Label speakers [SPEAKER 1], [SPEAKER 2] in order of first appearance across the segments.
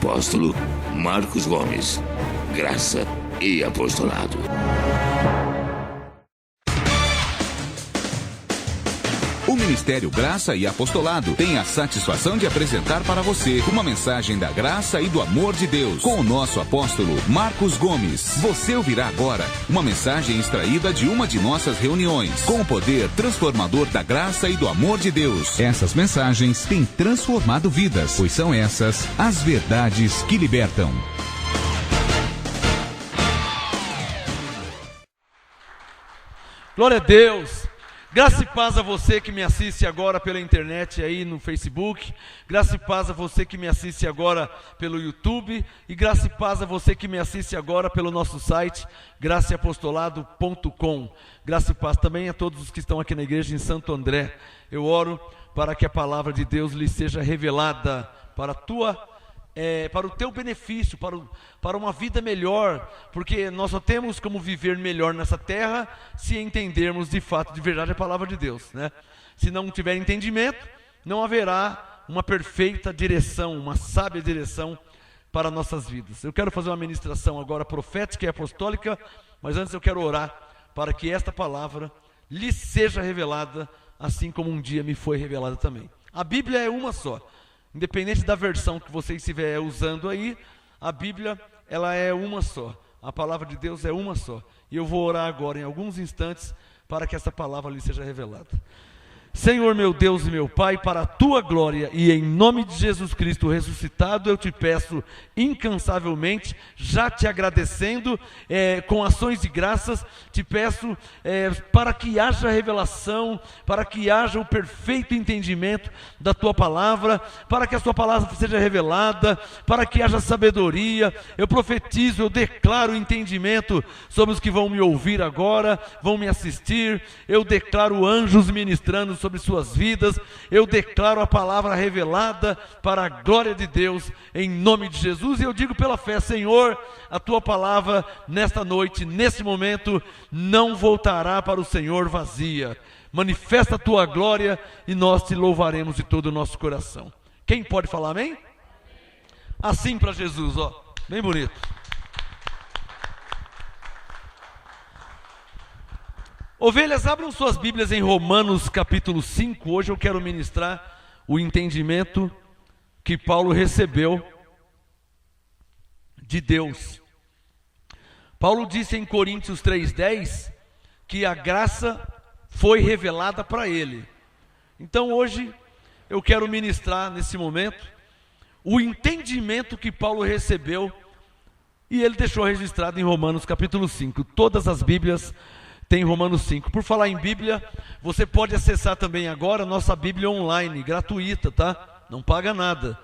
[SPEAKER 1] apóstolo Marcos Gomes. Graça e apostolado.
[SPEAKER 2] O Ministério Graça e Apostolado tem a satisfação de apresentar para você uma mensagem da graça e do amor de Deus com o nosso apóstolo Marcos Gomes. Você ouvirá agora uma mensagem extraída de uma de nossas reuniões com o poder transformador da graça e do amor de Deus. Essas mensagens têm transformado vidas, pois são essas as verdades que libertam.
[SPEAKER 3] Glória a Deus. Graça e paz a você que me assiste agora pela internet aí no Facebook. Graça e paz a você que me assiste agora pelo YouTube. E graça e paz a você que me assiste agora pelo nosso site, graçaeapostolado.com. Graça e paz também a todos os que estão aqui na igreja em Santo André. Eu oro para que a palavra de Deus lhe seja revelada para o teu benefício, para uma vida melhor, porque nós só temos como viver melhor nessa terra se entendermos de fato, de verdade, a palavra de Deus, né? Se não tiver entendimento, não haverá uma perfeita direção, uma sábia direção para nossas vidas. Eu quero fazer uma ministração agora profética e apostólica, mas antes eu quero orar para que esta palavra lhe seja revelada, assim como um dia me foi revelada também. A Bíblia é uma só. Independente da versão que você estiver usando aí, a Bíblia, ela é uma só. A palavra de Deus é uma só. E eu vou orar agora em alguns instantes para que essa palavra lhe seja revelada. Senhor meu Deus e meu Pai, para a Tua glória e em nome de Jesus Cristo ressuscitado, eu te peço incansavelmente, já te agradecendo, com ações de graças, te peço para que haja revelação, para que haja o perfeito entendimento da Tua palavra, para que a Tua palavra seja revelada, para que haja sabedoria. Eu profetizo, eu declaro entendimento sobre os que vão me ouvir agora, vão me assistir. Eu declaro anjos ministrando sobre suas vidas. Eu declaro a palavra revelada para a glória de Deus, em nome de Jesus. E eu digo pela fé, Senhor, a Tua palavra nesta noite, nesse momento, não voltará para o Senhor vazia. Manifesta a Tua glória e nós te louvaremos de todo o nosso coração. Quem pode falar amém? Assim para Jesus, ó, bem bonito. Ovelhas, abram suas Bíblias em Romanos capítulo 5. Hoje eu quero ministrar o entendimento que Paulo recebeu de Deus. Paulo disse em Coríntios 3:10 que a graça foi revelada para ele. Então hoje eu quero ministrar nesse momento o entendimento que Paulo recebeu e ele deixou registrado em Romanos capítulo 5. Todas as Bíblias tem Romanos 5. Por falar em Bíblia, você pode acessar também agora a nossa Bíblia online, gratuita, tá? Não paga nada.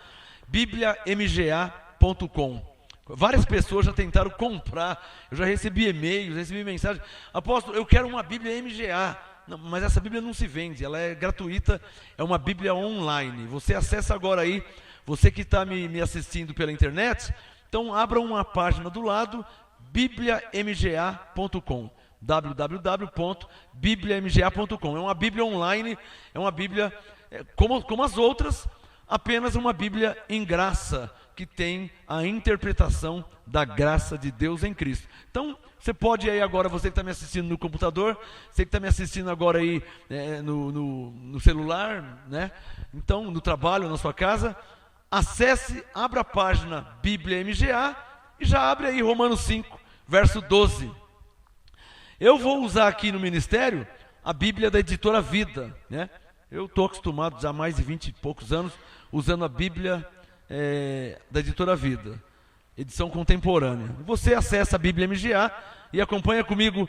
[SPEAKER 3] bibliamga.com. Várias pessoas já tentaram comprar. Eu já recebi e-mails, recebi mensagens. Apóstolo, eu quero uma Bíblia MGA. Não, mas essa Bíblia não se vende, ela é gratuita, é uma Bíblia online. Você acessa agora aí, você que está me assistindo pela internet, então abra uma página do lado, bibliamga.com. www.bibliamga.com. É uma Bíblia online, é uma Bíblia como as outras, apenas uma Bíblia em graça, que tem a interpretação da graça de Deus em Cristo. Então, você pode aí agora, você que está me assistindo no computador, você que está me assistindo agora aí no celular, né? Então, no trabalho, na sua casa, acesse, abra a página Bíblia MGA e já abre aí Romanos 5, verso 12. Eu vou usar aqui no ministério a Bíblia da Editora Vida, né? Eu estou acostumado já há mais de 20 e poucos anos usando a Bíblia da Editora Vida, edição contemporânea. Você acessa a Bíblia MGA e acompanha comigo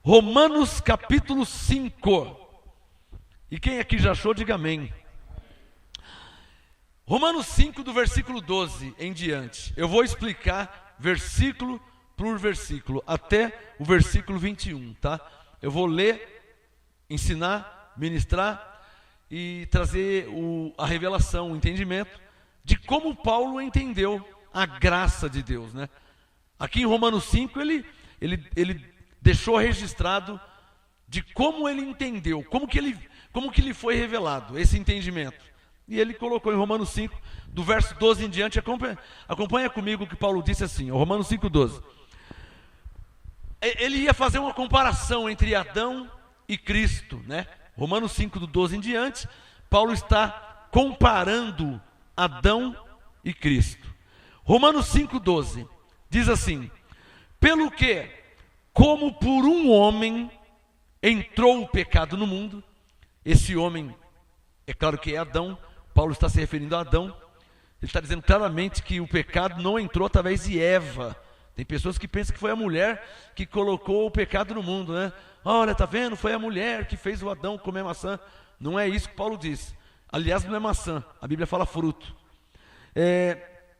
[SPEAKER 3] Romanos capítulo 5. E quem aqui já achou, diga amém. Romanos 5, do versículo 12 em diante. Eu vou explicar versículo por versículo, até o versículo 21, tá? Eu vou ler, ensinar, ministrar e trazer a revelação, o entendimento de como Paulo entendeu a graça de Deus, né? Aqui em Romanos 5, ele deixou registrado de como ele entendeu, como que lhe foi revelado esse entendimento. E ele colocou em Romanos 5, do verso 12 em diante, acompanha comigo o que Paulo disse assim, Romanos 5,12. Ele ia fazer uma comparação entre Adão e Cristo, né? Romanos 5, do 12 em diante, Paulo está comparando Adão e Cristo. Romanos 5,12 diz assim: pelo que, como por um homem entrou o pecado no mundo, esse homem, é claro que é Adão, Paulo está se referindo a Adão, ele está dizendo claramente que o pecado não entrou através de Eva. Tem pessoas que pensam que foi a mulher que colocou o pecado no mundo, né? Olha, tá vendo? Foi a mulher que fez o Adão comer maçã. Não é isso que Paulo diz. Aliás, não é maçã, a Bíblia fala fruto.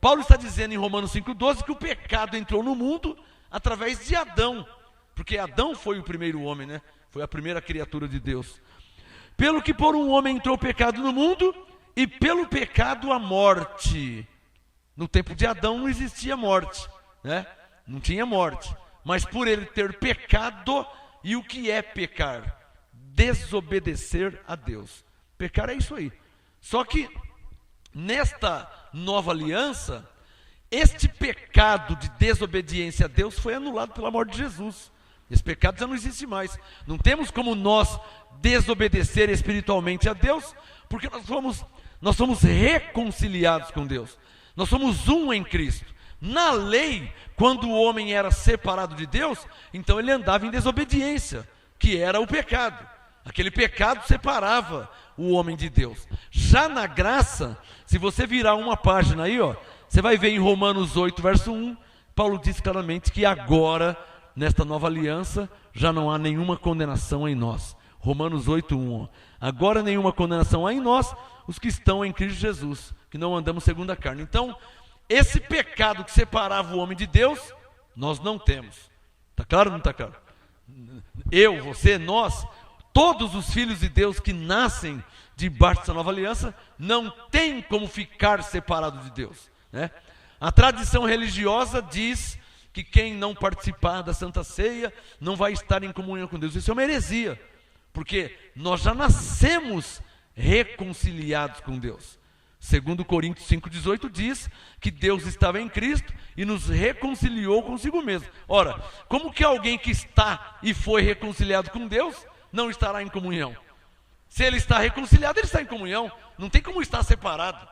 [SPEAKER 3] Paulo está dizendo em Romanos 5,12 que o pecado entrou no mundo através de Adão, porque Adão foi o primeiro homem, né? Foi a primeira criatura de Deus. Pelo que por um homem entrou o pecado no mundo, e pelo pecado a morte. No tempo de Adão não existia morte, né? Não tinha morte, mas por ele ter pecado, e o que é pecar? Desobedecer a Deus. Pecar é isso aí. Só que nesta nova aliança, este pecado de desobediência a Deus foi anulado pela morte de Jesus. Esse pecado já não existe mais. Não temos como nós desobedecer espiritualmente a Deus, porque nós somos reconciliados com Deus. Nós somos um em Cristo. Na lei, quando o homem era separado de Deus, então ele andava em desobediência, que era o pecado. Aquele pecado separava o homem de Deus. Já na graça, se você virar uma página aí, você vai ver em Romanos 8, verso 1, Paulo diz claramente que agora, nesta nova aliança, já não há nenhuma condenação em nós. Romanos 8, 1. Agora nenhuma condenação há em nós, os que estão em Cristo Jesus, que não andamos segundo a carne. Então, esse pecado que separava o homem de Deus, nós não temos. Está claro ou não está claro? Eu, você, nós, todos os filhos de Deus que nascem debaixo dessa nova aliança, não tem como ficar separado de Deus, né? A tradição religiosa diz que quem não participar da Santa Ceia não vai estar em comunhão com Deus. Isso é uma heresia, porque nós já nascemos reconciliados com Deus. Segundo Coríntios 5,18 diz que Deus estava em Cristo e nos reconciliou consigo mesmo. Ora, como que alguém que está e foi reconciliado com Deus não estará em comunhão? Se ele está reconciliado, ele está em comunhão. Não tem como estar separado.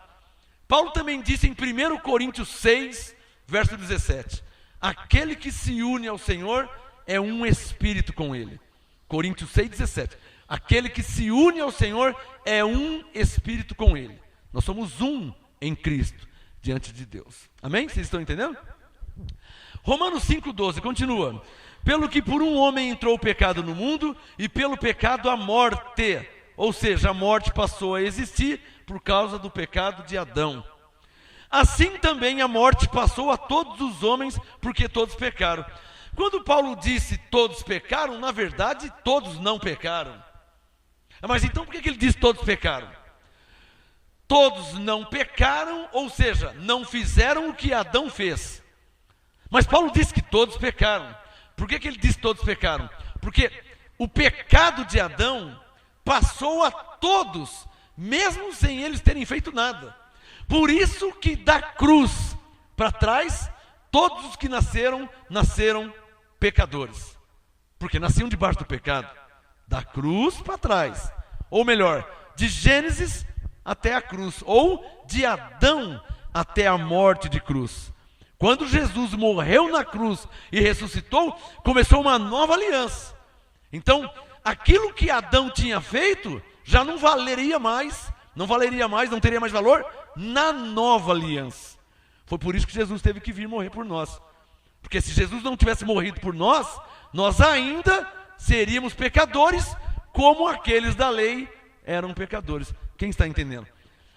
[SPEAKER 3] Paulo também disse em 1 Coríntios 6, verso 17: aquele que se une ao Senhor é um espírito com ele. Coríntios 6, 17. Aquele que se une ao Senhor é um espírito com ele. Nós somos um em Cristo, diante de Deus. Amém? Vocês estão entendendo? Romanos 5,12, continua. Pelo que por um homem entrou o pecado no mundo, e pelo pecado a morte. Ou seja, a morte passou a existir por causa do pecado de Adão. Assim também a morte passou a todos os homens, porque todos pecaram. Quando Paulo disse todos pecaram, na verdade todos não pecaram. Mas então por que ele diz todos pecaram? Todos não pecaram, ou seja, não fizeram o que Adão fez. Mas Paulo disse que todos pecaram. Por que ele diz todos pecaram? Porque o pecado de Adão passou a todos, mesmo sem eles terem feito nada. Por isso que da cruz para trás, todos os que nasceram pecadores. Porque nasciam debaixo do pecado. Da cruz para trás. Ou melhor, de Gênesis até a cruz, ou de Adão até a morte de cruz. Quando Jesus morreu na cruz e ressuscitou, começou uma nova aliança. Então, aquilo que Adão tinha feito, já não valeria mais, não teria mais valor na nova aliança. Foi por isso que Jesus teve que vir morrer por nós. Porque se Jesus não tivesse morrido por nós, nós ainda seríamos pecadores, como aqueles da lei eram pecadores. Quem está entendendo?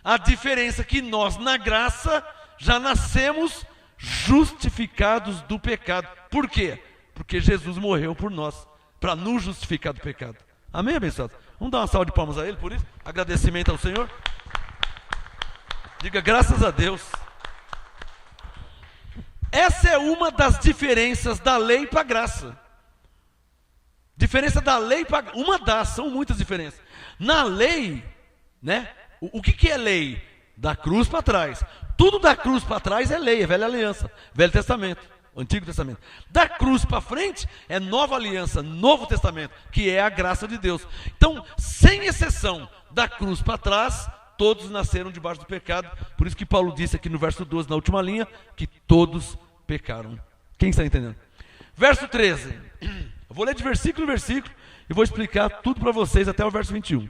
[SPEAKER 3] A diferença é que nós, na graça, já nascemos justificados do pecado. Por quê? Porque Jesus morreu por nós, para nos justificar do pecado. Amém, abençoado? Vamos dar uma salva de palmas a Ele por isso? Agradecimento ao Senhor. Diga graças a Deus. Essa é uma das diferenças da lei para a graça. Diferença da lei para... são muitas diferenças. Na lei, né, O que é lei? Da cruz para trás. Tudo da cruz para trás é lei, é velha aliança, Velho Testamento, Antigo Testamento. Da cruz para frente é nova aliança, Novo Testamento, que é a graça de Deus. Então, sem exceção, da cruz para trás, todos nasceram debaixo do pecado. Por isso que Paulo disse aqui no verso 12, na última linha, que todos pecaram. Quem está entendendo? Verso 13. Eu vou ler de versículo em versículo e vou explicar tudo para vocês até o verso 21.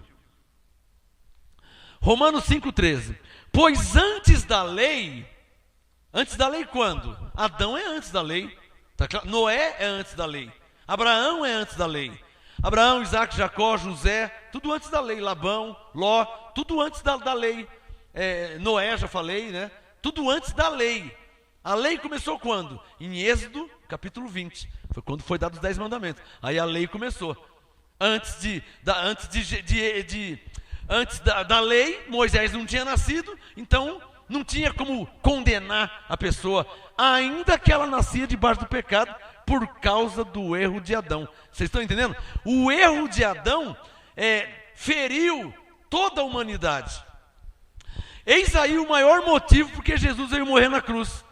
[SPEAKER 3] Romanos 5,13. Pois antes da lei quando? Adão é antes da lei. Tá claro? Noé é antes da lei. Abraão é antes da lei. Abraão, Isaac, Jacó, José, tudo antes da lei. Labão, Ló, tudo antes da lei. Noé, já falei, né? Tudo antes da lei. A lei começou quando? Em Êxodo, capítulo 20. Foi quando foi dado os 10 mandamentos. Aí a lei começou. Antes da lei, Moisés não tinha nascido, então não tinha como condenar a pessoa, ainda que ela nascia debaixo do pecado, por causa do erro de Adão. Vocês estão entendendo? O erro de Adão feriu toda a humanidade. Eis aí o maior motivo porque Jesus veio morrer na cruz.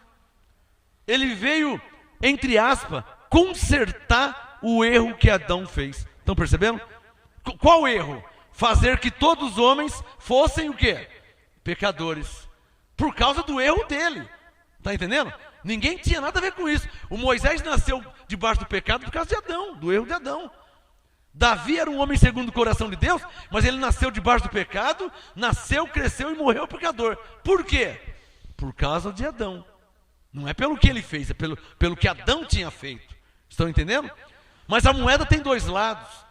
[SPEAKER 3] Ele veio, entre aspas, consertar o erro que Adão fez. Estão percebendo? Qual erro? Fazer que todos os homens fossem o quê? Pecadores. Por causa do erro dele. Está entendendo? Ninguém tinha nada a ver com isso. O Moisés nasceu debaixo do pecado por causa de Adão, do erro de Adão. Davi era um homem segundo o coração de Deus, mas ele nasceu debaixo do pecado, nasceu, cresceu e morreu pecador. Por quê? Por causa de Adão. Não é pelo que ele fez, é pelo que Adão tinha feito. Estão entendendo? Mas a moeda tem dois lados.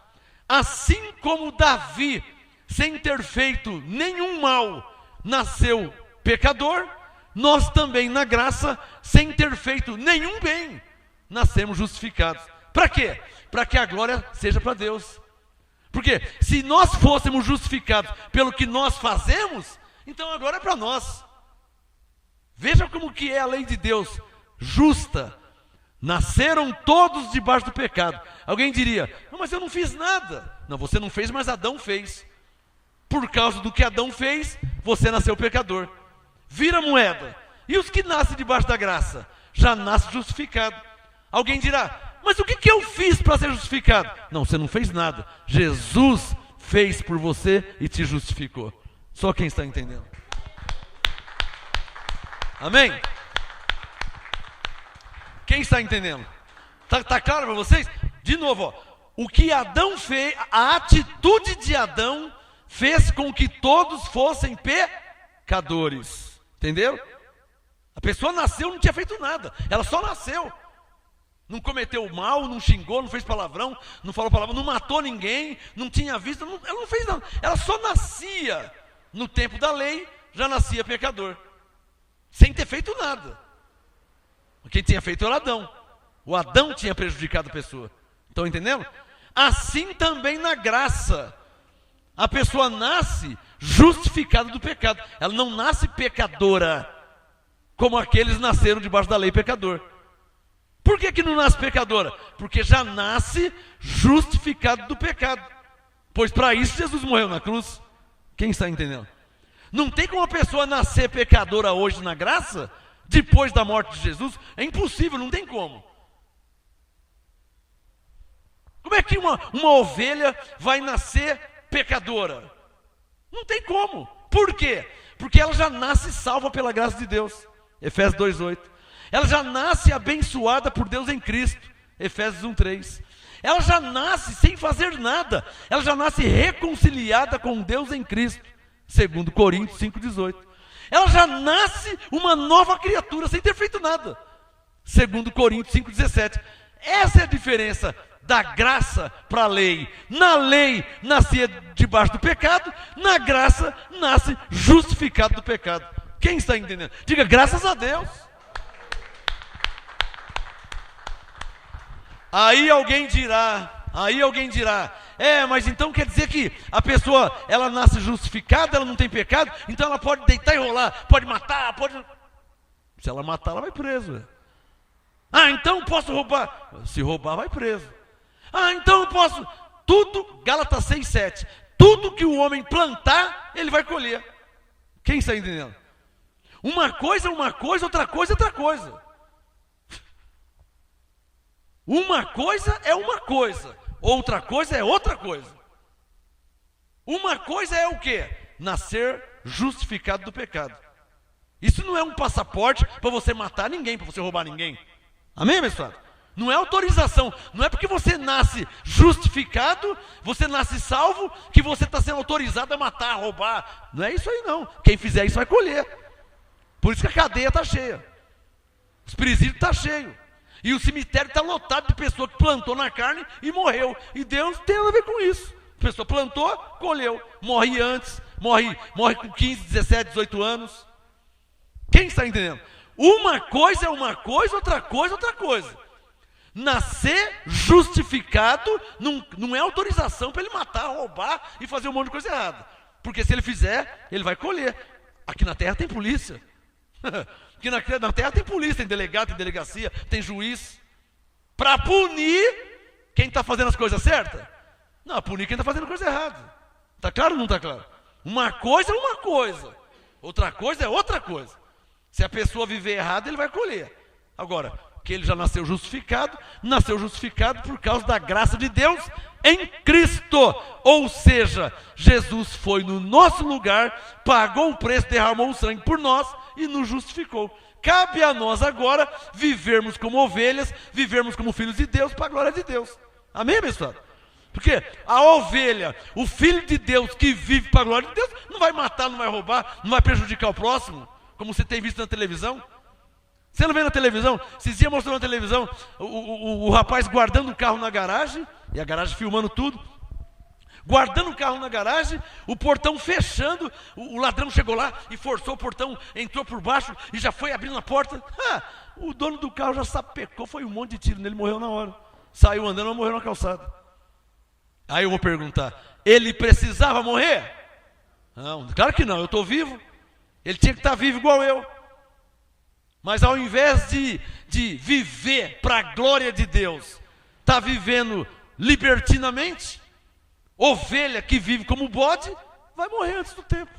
[SPEAKER 3] Assim como Davi, sem ter feito nenhum mal, nasceu pecador, nós também, na graça, sem ter feito nenhum bem, nascemos justificados. Para quê? Para que a glória seja para Deus. Porque se nós fôssemos justificados pelo que nós fazemos, então a glória é para nós. Veja como que é a lei de Deus, justa. Nasceram todos debaixo do pecado. Alguém diria, não, mas eu não fiz nada. Não, você não fez, mas Adão fez. Por causa do que Adão fez, você nasceu pecador. Vira a moeda. E os que nascem debaixo da graça? Já nascem justificado. Alguém dirá, mas o que eu fiz para ser justificado? Não, você não fez nada. Jesus fez por você e te justificou. Só quem está entendendo. Amém? Quem está entendendo? Tá claro para vocês? De novo, ó, o que Adão fez, a atitude de Adão fez com que todos fossem pecadores. Entenderam? A pessoa nasceu, não tinha feito nada. Ela só nasceu. Não cometeu mal, não xingou, não fez palavrão, não falou palavrão, não matou ninguém, não tinha visto, ela não fez nada. Ela só nascia. No tempo da lei, já nascia pecador. Sem ter feito nada. Quem tinha feito era Adão. O Adão tinha prejudicado a pessoa. Estão entendendo? Assim também na graça. A pessoa nasce justificada do pecado. Ela não nasce pecadora, como aqueles nasceram debaixo da lei pecador. Por que não nasce pecadora? Porque já nasce justificado do pecado. Pois para isso Jesus morreu na cruz. Quem está entendendo? Não tem como a pessoa nascer pecadora hoje na graça, depois da morte de Jesus. É impossível, não tem como. Como é que uma ovelha vai nascer pecadora? Não tem como. Por quê? Porque ela já nasce salva pela graça de Deus. Efésios 2,8. Ela já nasce abençoada por Deus em Cristo. Efésios 1,3. Ela já nasce sem fazer nada. Ela já nasce reconciliada com Deus em Cristo. 2 Coríntios 5,18. Ela já nasce uma nova criatura sem ter feito nada. 2 Coríntios 5,17. Essa é a diferença da graça para a lei. Na lei nascia debaixo do pecado, na graça nasce justificado do pecado. Quem está entendendo? Diga graças a Deus. Aí alguém dirá, mas então quer dizer que a pessoa, ela nasce justificada, ela não tem pecado, então ela pode deitar e rolar, pode matar, pode... Se ela matar, ela vai preso. Então posso roubar. Se roubar, vai preso. Então eu posso... Tudo, Gálatas 6,7. Tudo que o homem plantar, ele vai colher. Quem está entendendo? Uma coisa é uma coisa, outra coisa é outra coisa. Uma coisa é uma coisa, outra coisa é outra coisa. Uma coisa é o quê? Nascer justificado do pecado. Isso não é um passaporte para você matar ninguém, para você roubar ninguém. Amém, abençoado? Não é autorização, não é porque você nasce justificado, você nasce salvo, que você está sendo autorizado a matar, a roubar. Não é isso aí não. Quem fizer isso vai colher. Por isso que a cadeia está cheia. Os presídios estão cheios. E o cemitério está lotado de pessoa que plantou na carne e morreu. E Deus tem a ver com isso. A pessoa plantou, colheu. Morre antes, morre com 15, 17, 18 anos. Quem está entendendo? Uma coisa é uma coisa, outra coisa é outra coisa. Nascer justificado não é autorização para ele matar, roubar e fazer um monte de coisa errada. Porque se ele fizer, ele vai colher. Aqui na terra tem polícia. Aqui na terra tem polícia, tem delegado, tem delegacia, tem juiz. Para punir quem está fazendo as coisas certas? Não, punir quem está fazendo coisa errada. Está claro ou não está claro? Uma coisa é uma coisa, outra coisa é outra coisa. Se a pessoa viver errado, ele vai colher. Agora, que ele já nasceu justificado por causa da graça de Deus em Cristo. Ou seja, Jesus foi no nosso lugar, pagou o preço, derramou o sangue por nós e nos justificou. Cabe a nós agora vivermos como ovelhas, vivermos como filhos de Deus, para a glória de Deus. Amém, pessoal? Porque a ovelha, o filho de Deus que vive para a glória de Deus, não vai matar, não vai roubar, não vai prejudicar o próximo, como você tem visto na televisão. Você não vê na televisão? Esses dias mostrou na televisão o rapaz guardando o carro na garagem, e a garagem filmando tudo, guardando o carro na garagem, o portão fechando, o ladrão chegou lá e forçou o portão, entrou por baixo e já foi abrindo a porta. O dono do carro já sapecou, foi um monte de tiro nele, morreu na hora. Saiu andando, mas morreu na calçada. Aí eu vou perguntar, ele precisava morrer? Não, claro que não, eu estou vivo. Ele tinha que estar vivo igual eu. Mas ao invés de viver para a glória de Deus, está vivendo libertinamente, ovelha que vive como bode, vai morrer antes do tempo.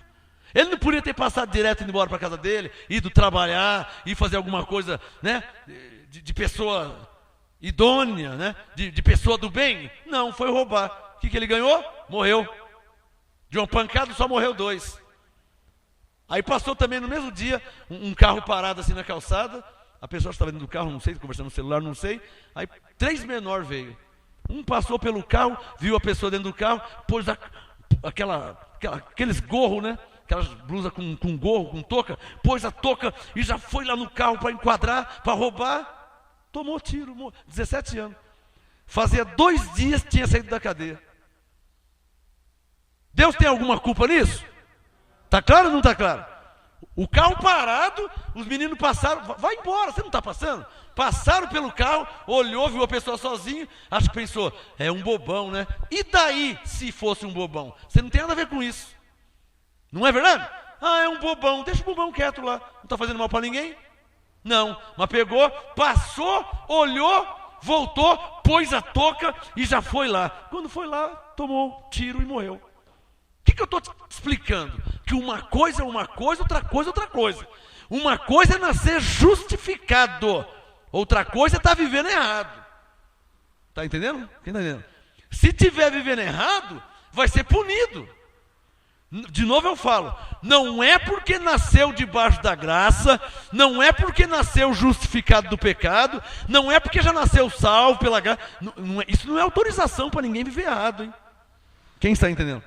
[SPEAKER 3] Ele não podia ter passado direto indo embora para a casa dele, ido trabalhar, ir fazer alguma coisa, né, de pessoa idônea, né, de pessoa do bem. Não, foi roubar. O que ele ganhou? Morreu. De uma pancada só morreu 2. Aí passou também no mesmo dia um carro parado assim na calçada. A pessoa estava dentro do carro, não sei, conversando no celular, não sei. Aí 3 menores veio. Um passou pelo carro, viu a pessoa dentro do carro, pôs aqueles gorros, né? Aquelas blusas com gorro, com touca, pôs a touca e já foi lá no carro para enquadrar, para roubar. Tomou tiro, 17 anos. Fazia 2 dias que tinha saído da cadeia. Deus tem alguma culpa nisso? Está claro ou não está claro? O carro parado, os meninos passaram, vai embora, você não está passando? Passaram pelo carro, olhou, viu a pessoa sozinha, acho que pensou, é um bobão, né? E daí, se fosse um bobão? Você não tem nada a ver com isso. Não é verdade? É um bobão, deixa o bobão quieto lá, não está fazendo mal para ninguém? Não, mas pegou, passou, olhou, voltou, pôs a touca e já foi lá. Quando foi lá, tomou tiro e morreu. O que eu estou te explicando? Que uma coisa é uma coisa, outra coisa é outra coisa. Uma coisa é nascer justificado, outra coisa é estar vivendo errado. Está entendendo? Quem está entendendo? Se estiver vivendo errado, vai ser punido. De novo eu falo, não é porque nasceu debaixo da graça, não é porque nasceu justificado do pecado, não é porque já nasceu salvo pela graça. Isso não é autorização para ninguém viver errado, hein? Quem está entendendo?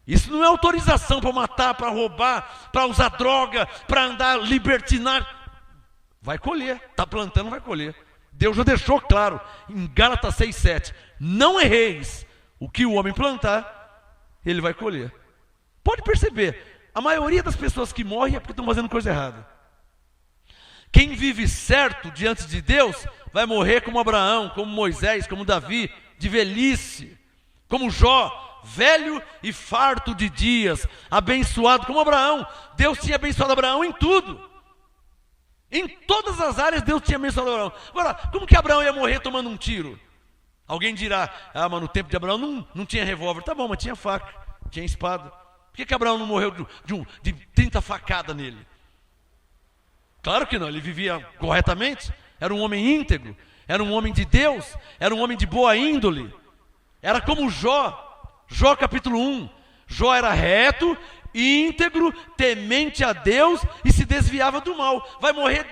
[SPEAKER 3] Isso não é autorização para matar, para roubar, para usar droga, para andar libertinar. Vai colher, está plantando, vai colher. Deus já deixou claro em Gálatas 6:7, não erreis, o que o homem plantar, ele vai colher. Pode perceber, a maioria das pessoas que morrem é porque estão fazendo coisa errada. Quem vive certo diante de Deus, vai morrer como Abraão, como Moisés, como Davi, de velhice, como Jó, velho e farto de dias, abençoado como Abraão. Deus tinha abençoado Abraão em tudo. Em todas as áreas Deus tinha abençoado Abraão. Agora, como que Abraão ia morrer tomando um tiro? Alguém dirá, mas no tempo de Abraão não tinha revólver. Tá bom, mas tinha faca, tinha espada. Por que Abraão não morreu de 30 facadas nele? Claro que não, ele vivia corretamente, era um homem íntegro, era um homem de Deus, era um homem de boa índole. Era como Jó capítulo 1. Jó era reto, íntegro, temente a Deus e se desviava do mal. Vai morrer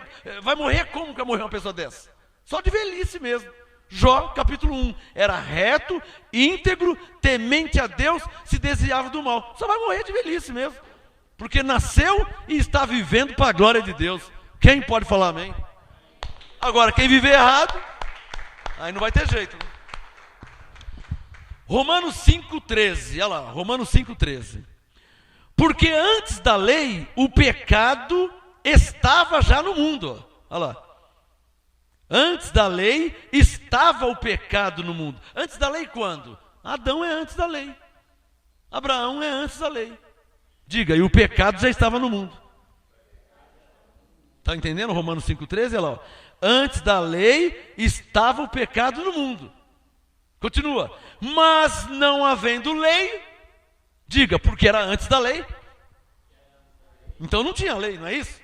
[SPEAKER 3] como que vai morrer uma pessoa dessa? Só de velhice mesmo. Jó capítulo 1. Era reto, íntegro, temente a Deus, se desviava do mal. Só vai morrer de velhice mesmo. Porque nasceu e está vivendo para a glória de Deus. Quem pode falar amém? Agora, quem viver errado, aí não vai ter jeito. Né? Romanos 5,13, olha lá, Romanos 5,13. Porque antes da lei, o pecado estava já no mundo. Olha lá. Antes da lei, estava o pecado no mundo. Antes da lei quando? Adão é antes da lei. Abraão é antes da lei. Diga, e o pecado já estava no mundo. Está entendendo Romanos 5,13? Olha lá. Ó. Antes da lei, estava o pecado no mundo. Continua. Mas não havendo lei, diga, porque era antes da lei. Então não tinha lei, não é isso?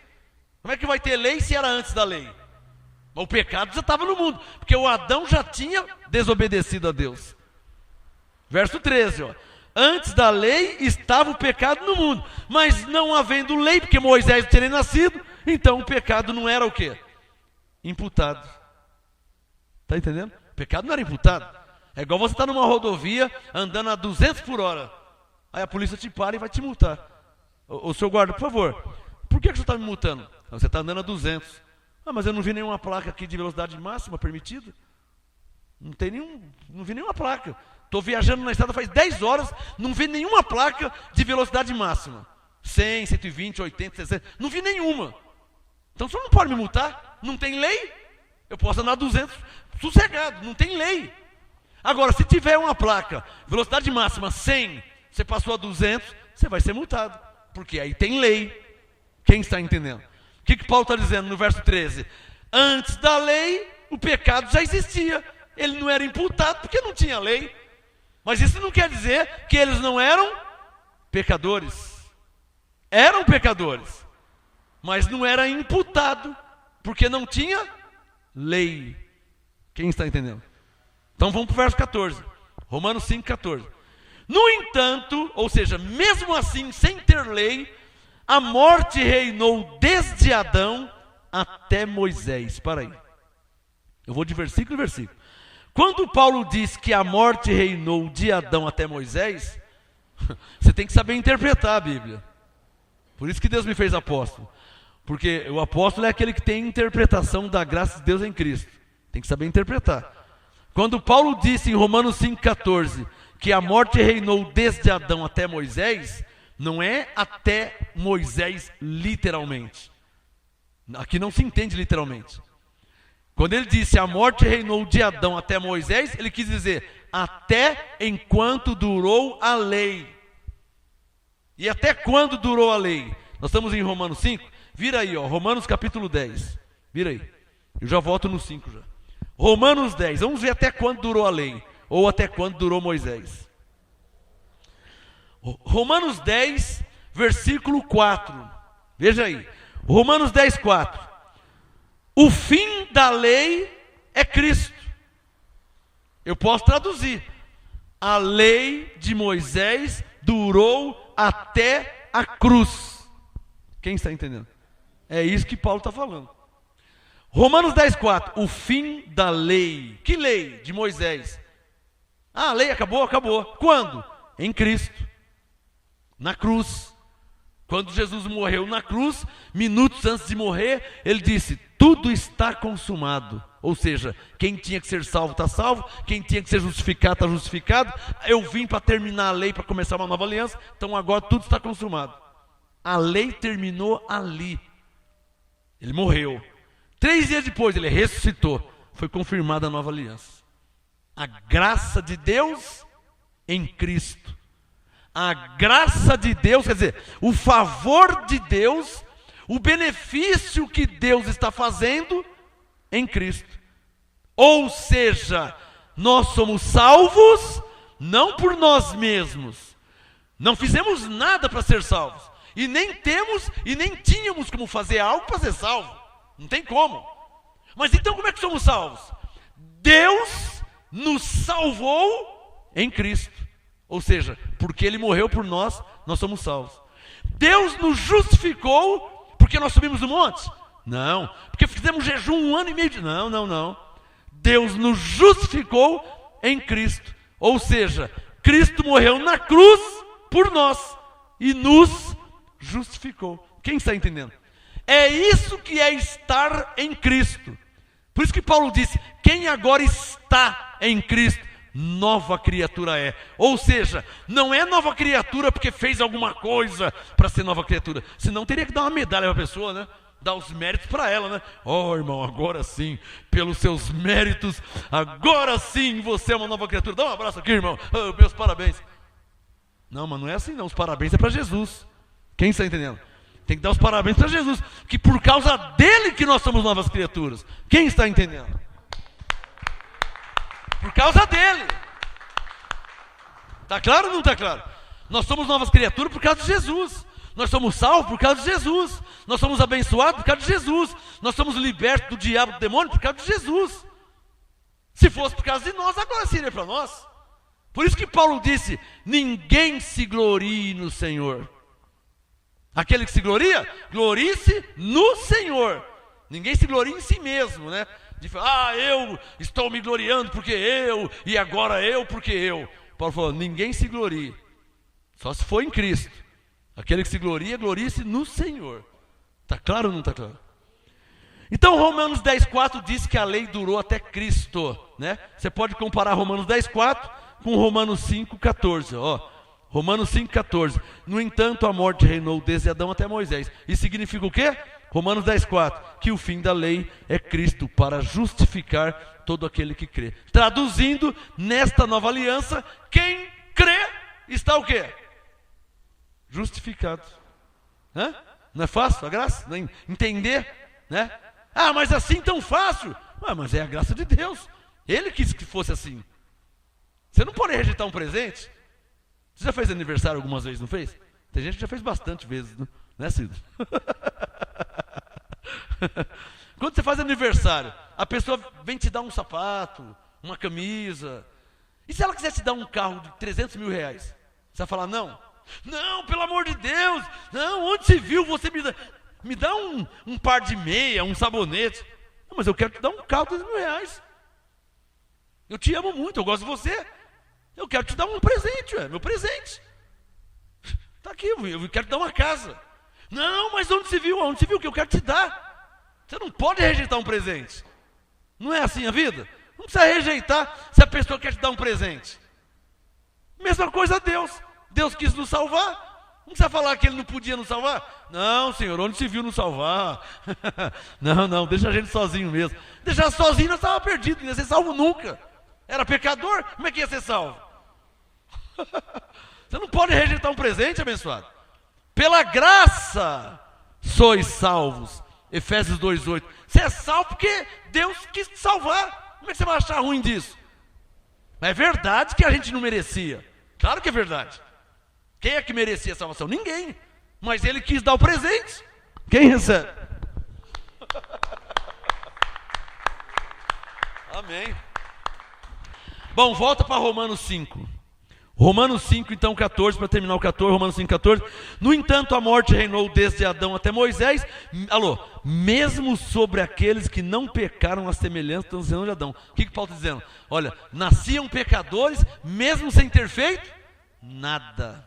[SPEAKER 3] Como é que vai ter lei se era antes da lei? O pecado já estava no mundo, porque o Adão já tinha desobedecido a Deus. Verso 13, ó. Antes da lei estava o pecado no mundo, mas não havendo lei, porque Moisés não tinha nem nascido, então o pecado não era o quê? Imputado. Está entendendo? O pecado não era imputado. É igual você estar numa rodovia andando a 200 por hora. Aí a polícia te para e vai te multar. O seu guarda, por favor, por que você está me multando? Você está andando a 200. Ah, mas eu não vi nenhuma placa aqui de velocidade máxima permitida. Não vi nenhuma placa. Estou viajando na estrada faz 10 horas, não vi nenhuma placa de velocidade máxima. 100, 120, 80, 60, não vi nenhuma. Então o senhor não pode me multar? Não tem lei? Eu posso andar a 200 sossegado, não tem lei. Agora, se tiver uma placa, velocidade máxima 100, você passou a 200, você vai ser multado. Porque aí tem lei. Quem está entendendo? O que Paulo está dizendo no verso 13? Antes da lei, o pecado já existia. Ele não era imputado porque não tinha lei. Mas isso não quer dizer que eles não eram pecadores. Eram pecadores. Mas não era imputado porque não tinha lei. Quem está entendendo? Então vamos para o verso 14. Romanos 5,14. No entanto, ou seja, mesmo assim, sem ter lei, a morte reinou desde Adão até Moisés. Para aí. Eu vou de versículo em versículo. Quando Paulo diz que a morte reinou de Adão até Moisés, você tem que saber interpretar a Bíblia. Por isso que Deus me fez apóstolo. Porque o apóstolo é aquele que tem interpretação da graça de Deus em Cristo. Tem que saber interpretar. Quando Paulo disse em Romanos 5,14 que a morte reinou desde Adão até Moisés, não é até Moisés literalmente. Aqui não se entende literalmente. Quando ele disse a morte reinou de Adão até Moisés, ele quis dizer até enquanto durou a lei. E até quando durou a lei? Nós estamos em Romanos 5. Vira aí, ó, Romanos capítulo 10. Vira aí. Eu já volto no 5 já. Romanos 10. Vamos ver até quando durou a lei. Ou até quando durou Moisés. Romanos 10, versículo 4. Veja aí. Romanos 10, 4. O fim da lei é Cristo. Eu posso traduzir. A lei de Moisés durou até a cruz. Quem está entendendo? É isso que Paulo está falando. Romanos 10, 4. O fim da lei. Que lei? De Moisés. Ah, a lei acabou? Acabou. Quando? Em Cristo. Na cruz. Quando Jesus morreu na cruz, minutos antes de morrer, ele disse, tudo está consumado. Ou seja, quem tinha que ser salvo está salvo, quem tinha que ser justificado está justificado. Eu vim para terminar a lei, para começar uma nova aliança, então agora tudo está consumado. A lei terminou ali. Ele morreu. 3 dias depois ele ressuscitou. Foi confirmada a nova aliança. A graça de Deus em Cristo. A graça de Deus, quer dizer, o favor de Deus, o benefício que Deus está fazendo em Cristo. Ou seja, nós somos salvos não por nós mesmos, Não fizemos nada para ser salvos. E nem temos e nem tínhamos como fazer algo para ser salvo. Não tem como. Mas então como é que somos salvos? Deus nos salvou em Cristo. Ou seja, porque Ele morreu por nós, nós somos salvos. Deus nos justificou porque nós subimos o monte? Não. Porque fizemos jejum 1 ano e meio de... Não. Deus nos justificou em Cristo. Ou seja, Cristo morreu na cruz por nós e nos justificou. Quem está entendendo? É isso que é estar em Cristo. Por isso que Paulo disse, quem agora está em Cristo, nova criatura é. Ou seja, não é nova criatura porque fez alguma coisa para ser nova criatura. Senão teria que dar uma medalha para a pessoa, né? Dar os méritos para ela, né? Oh, irmão, agora sim, pelos seus méritos, agora sim você é uma nova criatura. Dá um abraço aqui, irmão. Oh, meus parabéns. Não, mas não é assim não. Os parabéns é para Jesus. Quem está entendendo? Tem que dar os parabéns para Jesus, que por causa dele que nós somos novas criaturas. Quem está entendendo? Por causa dele. Está claro ou não está claro? Nós somos novas criaturas por causa de Jesus. Nós somos salvos por causa de Jesus. Nós somos abençoados por causa de Jesus. Nós somos libertos do diabo, do demônio por causa de Jesus. Se fosse por causa de nós, agora seria para nós. Por isso que Paulo disse, ninguém se glorie no Senhor. Aquele que se gloria, glorie-se no Senhor. Ninguém se gloria em si mesmo, né? De falar, eu estou me gloriando porque eu, e agora eu porque eu. Paulo falou, ninguém se glorie, só se for em Cristo. Aquele que se gloria, glorie-se no Senhor. Está claro ou não está claro? Então Romanos 10,4 diz que a lei durou até Cristo, né? Você pode comparar Romanos 10,4 com Romanos 5,14, ó. Romanos 5,14. No entanto, a morte reinou desde Adão até Moisés. Isso significa o quê? Romanos 10,4. Que o fim da lei é Cristo para justificar todo aquele que crê. Traduzindo, nesta nova aliança, quem crê está o quê? Justificado. Hã? Não é fácil a graça? Não entender? Né? Ah, mas assim tão fácil? Ah, mas é a graça de Deus. Ele quis que fosse assim. Você não pode rejeitar um presente. Você já fez aniversário algumas vezes, não fez? Tem gente que já fez bastante vezes, né, Cida? Quando você faz aniversário, a pessoa vem te dar um sapato, uma camisa. E se ela quiser te dar um carro de 300 mil reais? Você vai falar, não? Não, pelo amor de Deus. Não, onde se viu você me dá um par de meia, um sabonete. Não, mas eu quero te dar um carro de 300 mil reais. Eu te amo muito, eu gosto de você. Eu quero te dar um presente, meu presente. Está aqui, eu quero te dar uma casa. Não, mas onde se viu? Onde se viu que eu quero te dar? Você não pode rejeitar um presente. Não é assim a vida? Não precisa rejeitar se a pessoa quer te dar um presente. Mesma coisa a Deus. Deus quis nos salvar. Não precisa falar que Ele não podia nos salvar. Não, Senhor, onde se viu nos salvar? Não, deixa a gente sozinho mesmo. Deixar sozinho nós estávamos perdidos, não ia ser salvo nunca. Era pecador, como é que ia ser salvo? Você não pode rejeitar um presente, abençoado. Pela graça sois salvos. Efésios 2,8. Você é salvo porque Deus quis te salvar. Como é que você vai achar ruim disso? É verdade que a gente não merecia. Claro que é verdade. Quem é que merecia a salvação? Ninguém. Mas Ele quis dar o presente. Quem recebe? Amém. Bom, volta para Romanos 5. Romanos 5, então, 14, para terminar o 14, Romanos 5, 14. No entanto, a morte reinou desde Adão até Moisés, mesmo sobre aqueles que não pecaram a semelhança de Adão. O que Paulo está dizendo? Olha, nasciam pecadores, mesmo sem ter feito nada.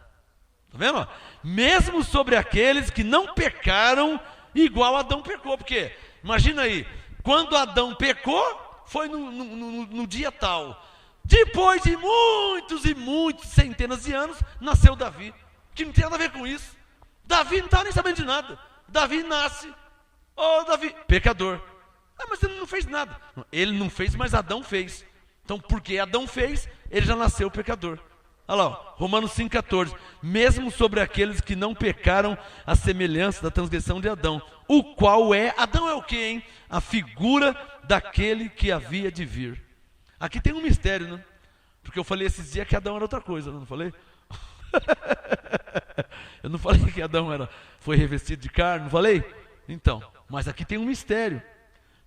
[SPEAKER 3] Está vendo? Mesmo sobre aqueles que não pecaram, igual Adão pecou. Por quê? Imagina aí, quando Adão pecou, foi no dia tal. Depois de muitos e muitos, centenas de anos, nasceu Davi, que não tem nada a ver com isso. Davi não estava nem sabendo de nada. Davi nasce, Davi, pecador. Ah, mas ele não fez nada. Ele não fez, mas Adão fez. Então, porque Adão fez, ele já nasceu pecador. Olha lá, Romanos 5,14. Mesmo sobre aqueles que não pecaram a semelhança da transgressão de Adão, o qual é, Adão é o quê, hein? A figura daquele que havia de vir. Aqui tem um mistério, né? Porque eu falei esses dias que Adão era outra coisa, não falei? Eu não falei que Adão foi revestido de carne, não falei? Então, mas aqui tem um mistério.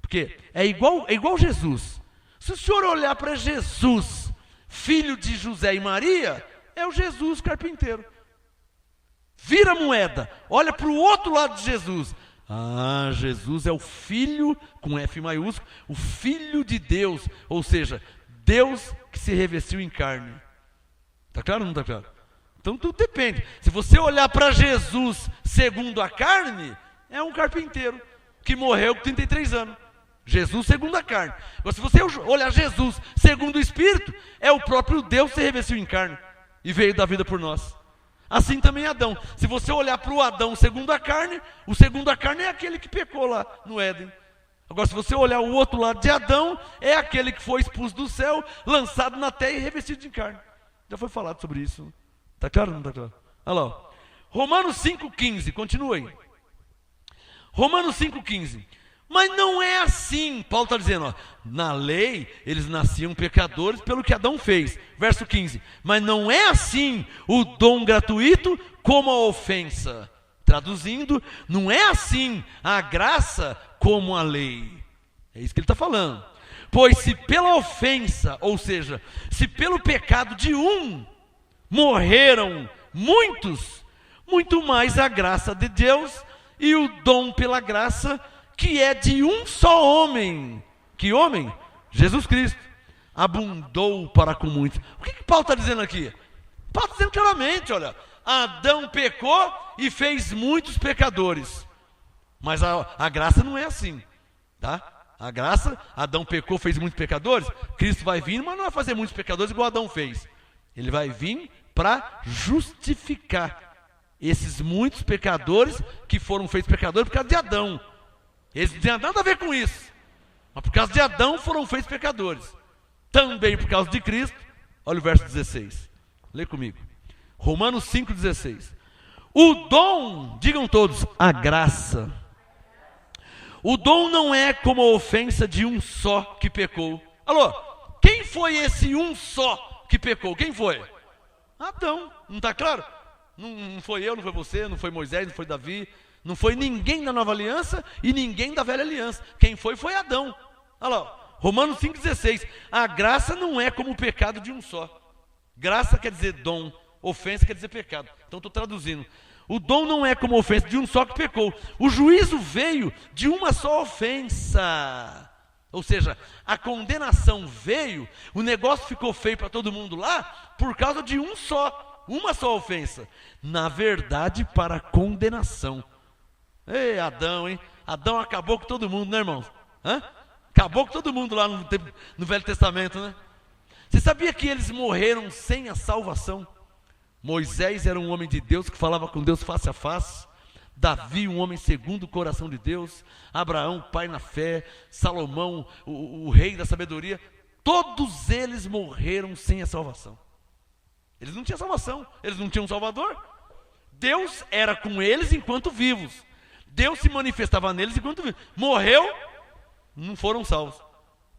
[SPEAKER 3] Porque é igual Jesus. Se o senhor olhar para Jesus, filho de José e Maria, é o Jesus carpinteiro. Vira a moeda, olha para o outro lado de Jesus. Ah, Jesus é o Filho, com F maiúsculo, o Filho de Deus, ou seja, Deus que se revestiu em carne. Está claro ou não está claro? Então tudo depende. Se você olhar para Jesus segundo a carne, é um carpinteiro que morreu com 33 anos. Jesus segundo a carne. Agora, se você olhar Jesus segundo o Espírito, é o próprio Deus que se revestiu em carne e veio da vida por nós. Assim também Adão. Se você olhar para o Adão segundo a carne, o segundo a carne é aquele que pecou lá no Éden. Agora, se você olhar o outro lado de Adão, é aquele que foi expulso do céu, lançado na terra e revestido de carne. Já foi falado sobre isso. Está claro ou não está claro? Olha lá. Ó. Romanos 5,15, continua aí. Romanos 5,15. Mas não é assim. Paulo está dizendo, ó, na lei eles nasciam pecadores pelo que Adão fez. Verso 15. Mas não é assim o dom gratuito como a ofensa. Traduzindo, não é assim a graça como a lei. É isso que ele está falando. Pois se pela ofensa, ou seja, se pelo pecado de um morreram muitos, muito mais a graça de Deus e o dom pela graça que é de um só homem. Que homem? Jesus Cristo. Abundou para com muitos. O que Paulo está dizendo aqui? Paulo está dizendo claramente, olha, Adão pecou e fez muitos pecadores. Mas a graça não é assim, tá? A graça, Adão pecou, fez muitos pecadores. Cristo vai vir, mas não vai fazer muitos pecadores igual Adão fez. Ele vai vir para justificar esses muitos pecadores que foram feitos pecadores por causa de Adão. Eles não tinham nada a ver com isso. Mas por causa de Adão foram feitos pecadores. Também por causa de Cristo. Olha o verso 16. Lê comigo. Romanos 5,16. O dom, digam todos, a graça. O dom não é como a ofensa de um só que pecou. Alô, quem foi esse um só que pecou? Quem foi? Adão, não está claro? Não foi eu, não foi você, não foi Moisés, não foi Davi, não foi ninguém da nova aliança e ninguém da velha aliança. Quem foi Adão. Olha lá, Romanos 5,16. A graça não é como o pecado de um só. Graça quer dizer dom, ofensa quer dizer pecado. Então estou traduzindo. O dom não é como a ofensa de um só que pecou. O juízo veio de uma só ofensa. Ou seja, a condenação veio, o negócio ficou feio para todo mundo lá, por causa de uma só ofensa. Na verdade, para condenação. Ei, Adão, hein? Adão acabou com todo mundo, né, irmãos? Acabou com todo mundo lá no Velho Testamento, né? Você sabia que eles morreram sem a salvação? Moisés era um homem de Deus que falava com Deus face a face. Davi, um homem segundo o coração de Deus. Abraão, pai na fé. Salomão, o rei da sabedoria. Todos eles morreram sem a salvação. Eles não tinham salvação, eles não tinham salvador. Deus era com eles enquanto vivos. Deus se manifestava neles enquanto vivos. Morreu, não foram salvos.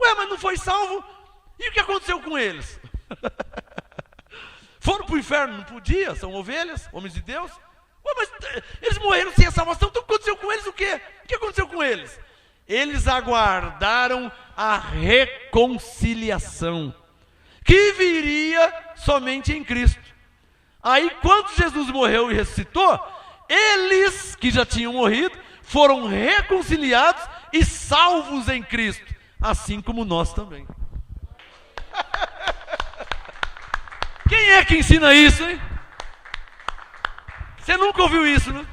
[SPEAKER 3] Ué, mas não foi salvo? E o que aconteceu com eles? Foram para o inferno? Não podia, são ovelhas, homens de Deus. Ué, mas eles morreram sem a salvação, então aconteceu com eles o quê? O que aconteceu com eles? Eles aguardaram a reconciliação, que viria somente em Cristo. Aí quando Jesus morreu e ressuscitou, eles que já tinham morrido, foram reconciliados e salvos em Cristo, assim como nós também. Quem é que ensina isso, hein? Você nunca ouviu isso, né?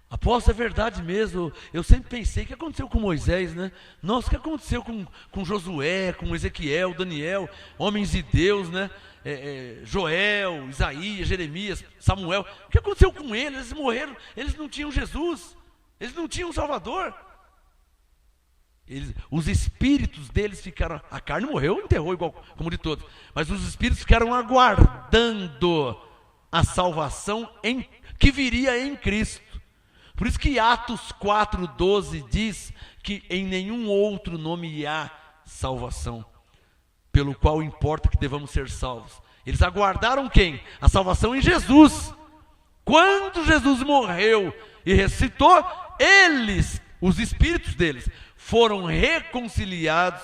[SPEAKER 3] Apóstolo, é verdade mesmo. Eu sempre pensei, o que aconteceu com Moisés, né? Nossa, o que aconteceu com Josué, com Ezequiel, Daniel, homens de Deus, né? Joel, Isaías, Jeremias, Samuel. O que aconteceu com eles? Eles morreram, eles não tinham Jesus, eles não tinham Salvador. Os espíritos deles ficaram, a carne morreu, enterrou igual como de todos, mas os espíritos ficaram aguardando a salvação que viria em Cristo. Por isso que Atos 4,12 diz que em nenhum outro nome há salvação, pelo qual importa que devamos ser salvos. Eles aguardaram quem? A salvação em Jesus. Quando Jesus morreu e ressuscitou, eles, os espíritos deles, foram reconciliados.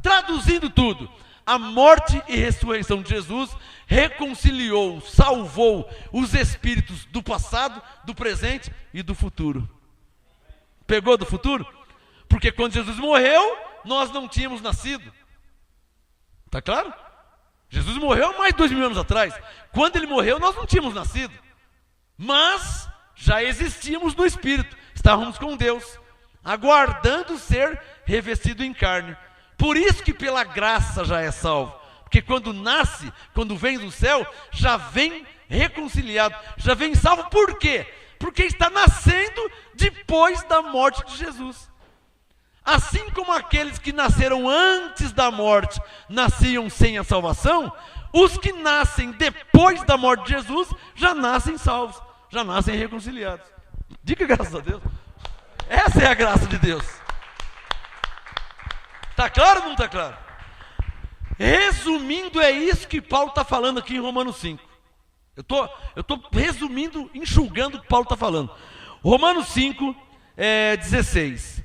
[SPEAKER 3] Traduzindo tudo, a morte e ressurreição de Jesus reconciliou, salvou os espíritos do passado, do presente e do futuro. Pegou do futuro? Porque quando Jesus morreu, nós não tínhamos nascido. Está claro? Jesus morreu mais de 2000 anos atrás. Quando ele morreu, nós não tínhamos nascido. Mas já existíamos no Espírito. Estávamos com Deus, aguardando ser revestido em carne. Por isso que pela graça já é salvo. Porque quando nasce, quando vem do céu, já vem reconciliado, já vem salvo. Por quê? Porque está nascendo depois da morte de Jesus. Assim como aqueles que nasceram antes da morte nasciam sem a salvação, os que nascem depois da morte de Jesus já nascem salvos, já nascem reconciliados. Diga graças a Deus. Essa é a graça de Deus. Está claro ou não está claro? Resumindo, é isso que Paulo está falando aqui em Romanos 5. Eu estou resumindo, enxugando o que Paulo está falando. Romanos 5, 16.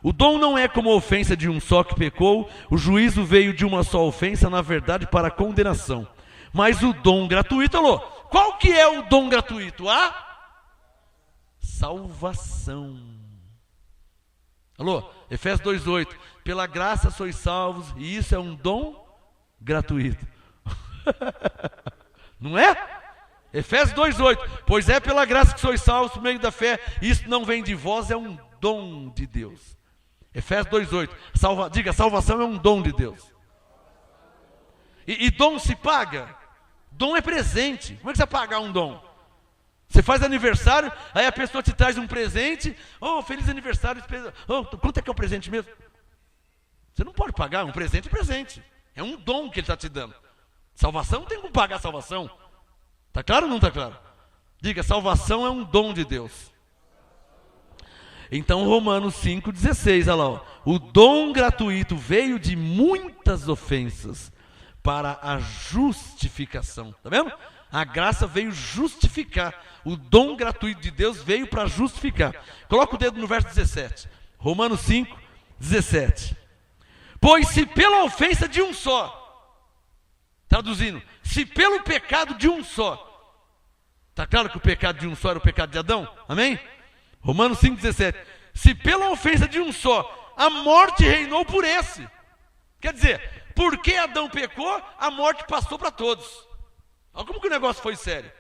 [SPEAKER 3] O dom não é como a ofensa de um só que pecou, o juízo veio de uma só ofensa, na verdade, para a condenação. Mas o dom gratuito, alô, qual que é o dom gratuito? A salvação. Alô, Efésios 2:8. Pela graça sois salvos, e isso é um dom gratuito. Não é? Efésios 2:8. Pois é pela graça que sois salvos por meio da fé, isso não vem de vós, é um dom de Deus. Efésios 2:8. Diga, salvação é um dom de Deus. E dom se paga? Dom é presente. Como é que você vai pagar um dom? Você faz aniversário, aí a pessoa te traz um presente. Oh, feliz aniversário. Oh, quanto é que é o presente mesmo? Você não pode pagar, um presente é presente. É um dom que ele está te dando. Salvação não tem como pagar a salvação. Está claro ou não está claro? Diga, salvação é um dom de Deus. Então Romanos 5,16, olha lá, ó. O dom gratuito veio de muitas ofensas para a justificação. Está vendo? A graça veio justificar. O dom gratuito de Deus veio para justificar. Coloca o dedo no verso 17. Romanos 5,17. Pois se pela ofensa de um só, traduzindo, se pelo pecado de um só, está claro que o pecado de um só era o pecado de Adão? Amém? Romanos 5,17. Se pela ofensa de um só, a morte reinou por esse. Quer dizer, porque Adão pecou, a morte passou para todos. Olha como que o negócio foi sério.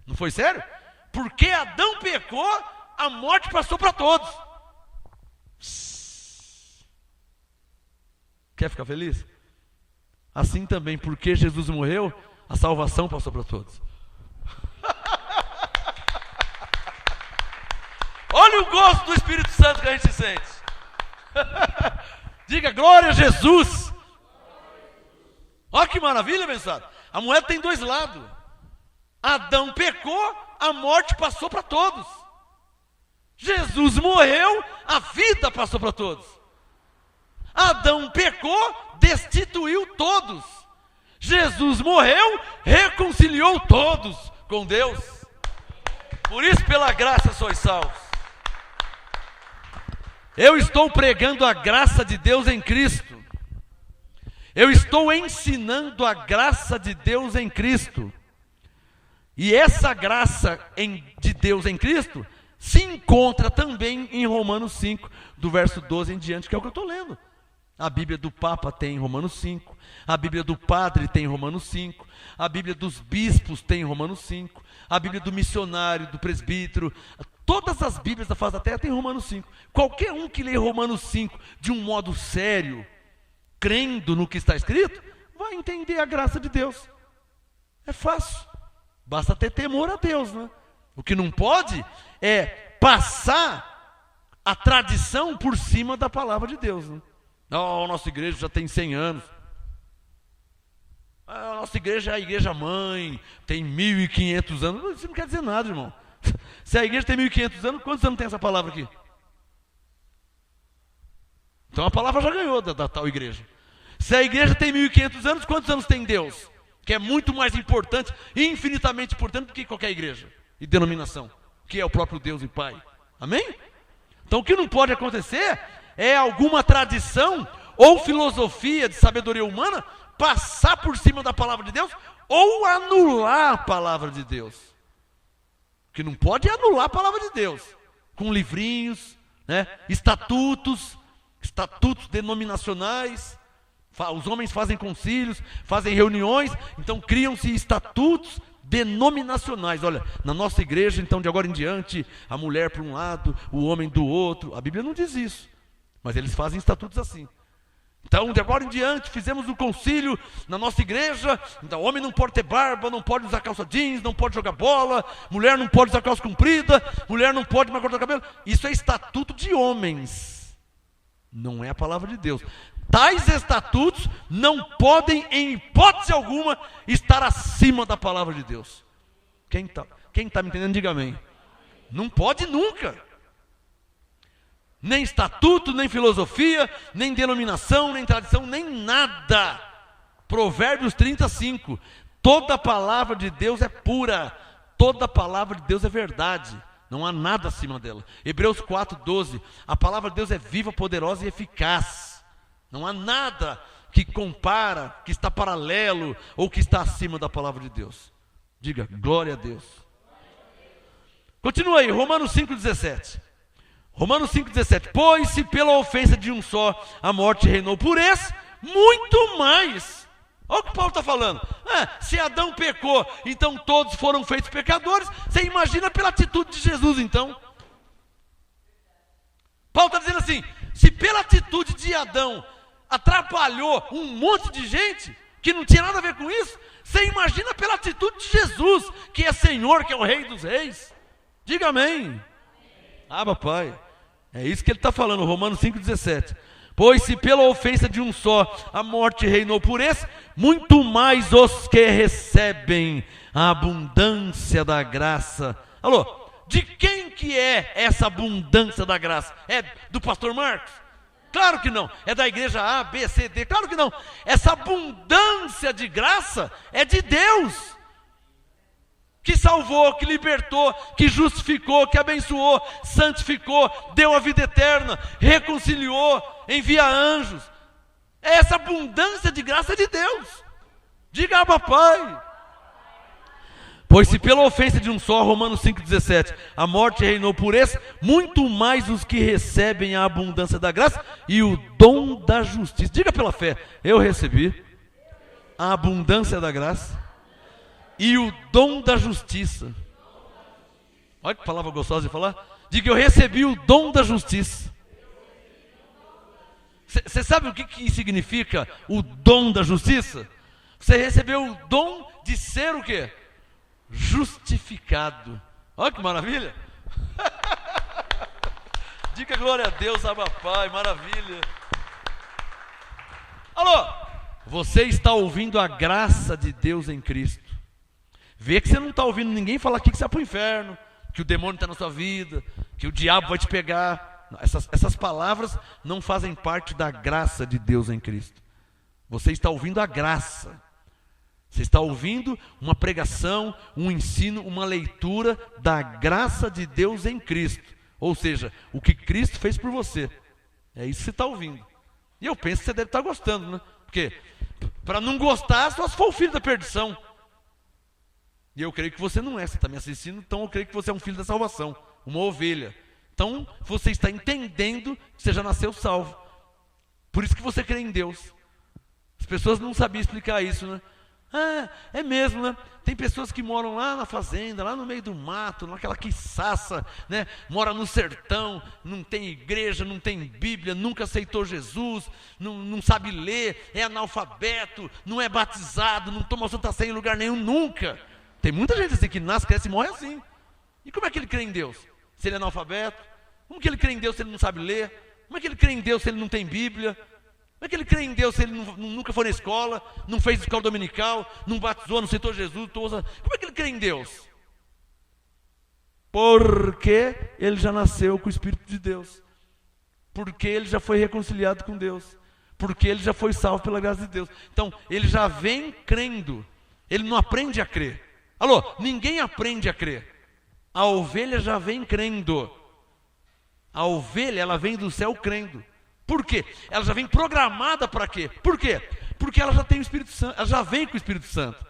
[SPEAKER 3] Não foi sério? Porque Adão pecou, a morte passou para todos. Quer ficar feliz? Assim também, porque Jesus morreu, a salvação passou para todos. Olha o gosto do Espírito Santo que a gente sente. Diga, glória a Jesus. Olha que maravilha, abençoado. A moeda tem dois lados. Adão pecou, a morte passou para todos. Jesus morreu, a vida passou para todos. Adão pecou, destituiu todos. Jesus morreu, reconciliou todos com Deus. Por isso, pela graça sois salvos. Eu estou pregando a graça de Deus em Cristo. Eu estou ensinando a graça de Deus em Cristo. E essa graça de Deus em Cristo se encontra também em Romanos 5, do verso 12 em diante, que é o que eu estou lendo. A Bíblia do Papa tem em Romanos 5, a Bíblia do Padre tem em Romanos 5, a Bíblia dos bispos tem em Romanos 5, a Bíblia do missionário, do presbítero, todas as Bíblias da face da terra tem em Romanos 5. Qualquer um que lê Romanos 5 de um modo sério, crendo no que está escrito, vai entender a graça de Deus. É fácil, basta ter temor a Deus, né? O que não pode é passar a tradição por cima da palavra de Deus, né? Oh, a nossa igreja já tem 100 anos. A nossa igreja é a igreja mãe, tem 1.500 anos. Isso não quer dizer nada, irmão. Se a igreja tem 1.500 anos, quantos anos tem essa palavra aqui? Então a palavra já ganhou da tal igreja. Se a igreja tem 1.500 anos, quantos anos tem Deus? que é muito mais importante, infinitamente importante do que qualquer igreja e denominação, que é o próprio Deus e Pai. Amém? Então o que não pode acontecer é alguma tradição ou filosofia de sabedoria humana passar por cima da palavra de Deus ou anular a palavra de Deus. O que não pode é anular a palavra de Deus com livrinhos, né, estatutos denominacionais. Os homens fazem concílios, fazem reuniões, então criam-se estatutos denominacionais. Olha, na nossa igreja, então, de agora em diante, a mulher para um lado, o homem do outro. A Bíblia não diz isso, mas eles fazem estatutos assim. Então, de agora em diante, fizemos um concílio na nossa igreja. Então, homem não pode ter barba, não pode usar calça jeans, não pode jogar bola, mulher não pode usar calça comprida, mulher não pode mais cortar o cabelo. Isso é estatuto de homens, não é a palavra de Deus. Tais estatutos não podem, em hipótese alguma, estar acima da palavra de Deus. Quem está me entendendo, diga amém. Não pode nunca. Nem estatuto, nem filosofia, nem denominação, nem tradição, nem nada. Provérbios 35. Toda palavra de Deus é pura. Toda palavra de Deus é verdade. Não há nada acima dela. Hebreus 4:12. A palavra de Deus é viva, poderosa e eficaz. Não há nada que compara, que está paralelo ou que está acima da palavra de Deus. Diga, glória a Deus. Continua aí, Romanos 5:17. Romanos 5,17. Pois se pela ofensa de um só a morte reinou por esse, muito mais. Olha o que Paulo está falando. Se Adão pecou, então todos foram feitos pecadores. Você imagina pela atitude de Jesus, então. Paulo está dizendo assim, se pela atitude de Adão atrapalhou um monte de gente que não tinha nada a ver com isso, você imagina pela atitude de Jesus, que é Senhor, que é o Rei dos Reis. Diga amém. Papai. É isso que ele está falando, Romanos 5,17. Pois se pela ofensa de um só a morte reinou por esse, muito mais os que recebem a abundância da graça. Alô, de quem que é essa abundância da graça? É do pastor Marcos? Claro que não. É da igreja A, B, C, D? Claro que não. Essa abundância de graça é de Deus, que salvou, que libertou, que justificou, que abençoou, santificou, deu a vida eterna, reconciliou, envia anjos. Essa abundância de graça é de Deus. Diga, papai. Pois se pela ofensa de um só, Romanos 5,17, a morte reinou por esse, muito mais os que recebem a abundância da graça e o dom da justiça. Diga pela fé, eu recebi a abundância da graça e o dom da justiça. Olha que palavra gostosa de falar. Diga, eu recebi o dom da justiça. Você sabe o que significa o dom da justiça? Você recebeu o dom de ser o quê? Justificado. Olha que maravilha. Diga glória a Deus, papai, maravilha. Alô, você está ouvindo a graça de Deus em Cristo. Vê que você não está ouvindo ninguém falar aqui que você vai para o inferno, que o demônio está na sua vida, que o diabo vai te pegar. Essas palavras não fazem parte da graça de Deus em Cristo. Você está ouvindo a graça. Você está ouvindo uma pregação, um ensino, uma leitura da graça de Deus em Cristo. Ou seja, o que Cristo fez por você. É isso que você está ouvindo. E eu penso que você deve estar gostando, né? Porque para não gostar, só se for o filho da perdição. E eu creio que você não é, você está me assistindo, então eu creio que você é um filho da salvação, uma ovelha. Então você está entendendo que você já nasceu salvo. Por isso que você crê em Deus. As pessoas não sabiam explicar isso, né? É mesmo, né? Tem pessoas que moram lá na fazenda, lá no meio do mato, naquela quiçaça, né? Mora no sertão, não tem igreja, não tem Bíblia, nunca aceitou Jesus, não sabe ler, é analfabeto, não é batizado, não toma Santa Ceia em lugar nenhum, nunca. Tem muita gente assim que nasce, cresce e morre assim. E como é que ele crê em Deus? Se ele é analfabeto? Como que ele crê em Deus se ele não sabe ler? Como é que ele crê em Deus se ele não tem Bíblia? Como é que ele crê em Deus se ele nunca foi na escola, não fez escola dominical, não batizou, não aceitou Jesus? Como é que ele crê em Deus? Porque ele já nasceu com o Espírito de Deus. Porque ele já foi reconciliado com Deus. Porque ele já foi salvo pela graça de Deus. Então, ele já vem crendo Ele não aprende a crer. Alô, ninguém aprende a crer. A ovelha já vem crendo. A ovelha, ela vem do céu crendo. Por quê? Ela já vem programada para quê? Por quê? Porque ela já tem o Espírito Santo, ela já vem com o Espírito Santo.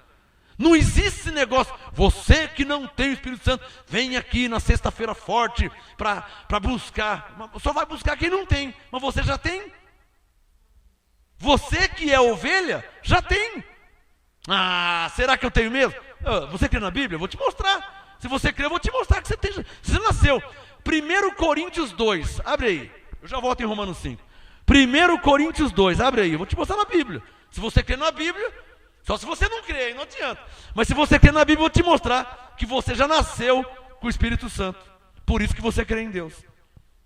[SPEAKER 3] Não existe esse negócio, você que não tem o Espírito Santo, vem aqui na sexta-feira forte para buscar. Só vai buscar quem não tem, mas você já tem. Você que é ovelha, já tem. Ah, será que eu tenho mesmo? Você crê na Bíblia? Eu vou te mostrar. Se você crê, eu vou te mostrar que você tem. Você nasceu. 1 Coríntios 2, abre aí. Eu já volto em Romanos 5. 1 Coríntios 2, abre aí. Eu vou te mostrar na Bíblia. Se você crê na Bíblia, só se você não crê, não adianta. Mas se você crê na Bíblia, eu vou te mostrar que você já nasceu com o Espírito Santo. Por isso que você crê em Deus.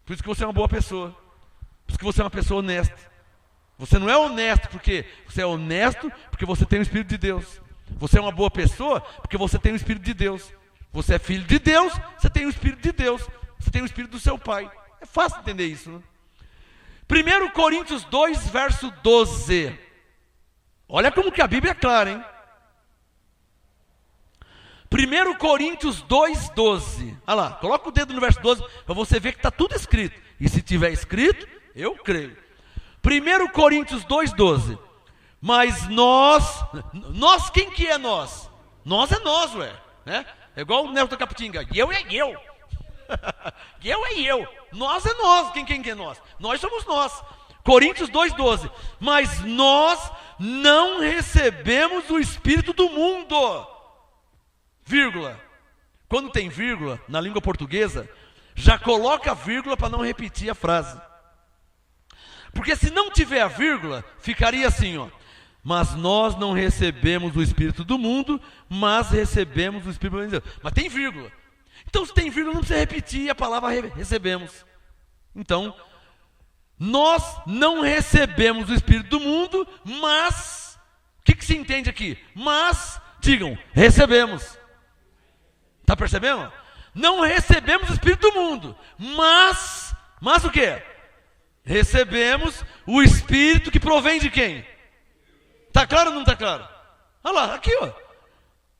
[SPEAKER 3] Por isso que você é uma boa pessoa. Por isso que você é uma pessoa honesta. Você não é honesto porque você é honesto porque você tem o Espírito de Deus. Você é uma boa pessoa porque você tem o Espírito de Deus. Você é filho de Deus, você tem o Espírito de Deus. Você tem o Espírito do seu Pai. É fácil entender isso, né? 1 Coríntios 2, verso 12. Olha como que a Bíblia é clara, hein? 1 Coríntios 2, 12. Olha lá, coloca o dedo no verso 12 para você ver que está tudo escrito. E se tiver escrito, eu creio. 1 Coríntios 2, 12. Mas nós, quem que é nós? Nós é nós, ué. Né? É igual o Nelson Capitinga. Eu é eu. Eu é eu. Nós é nós. Quem é nós? Nós somos nós. Coríntios 2, 12. Mas nós não recebemos o Espírito do mundo. Vírgula. Quando tem vírgula na língua portuguesa, já coloca vírgula para não repetir a frase. Porque se não tiver a vírgula, ficaria assim, ó. Mas nós não recebemos o Espírito do mundo, mas recebemos o Espírito de Deus. Mas tem vírgula. Então se tem vírgula, não precisa repetir a palavra recebemos. Então, nós não recebemos o Espírito do mundo, mas, o que se entende aqui? Mas, digam, recebemos. Está percebendo? Não recebemos o Espírito do mundo, mas o quê? Recebemos o Espírito que provém de quem? Está claro ou não está claro? Olha lá, aqui ó.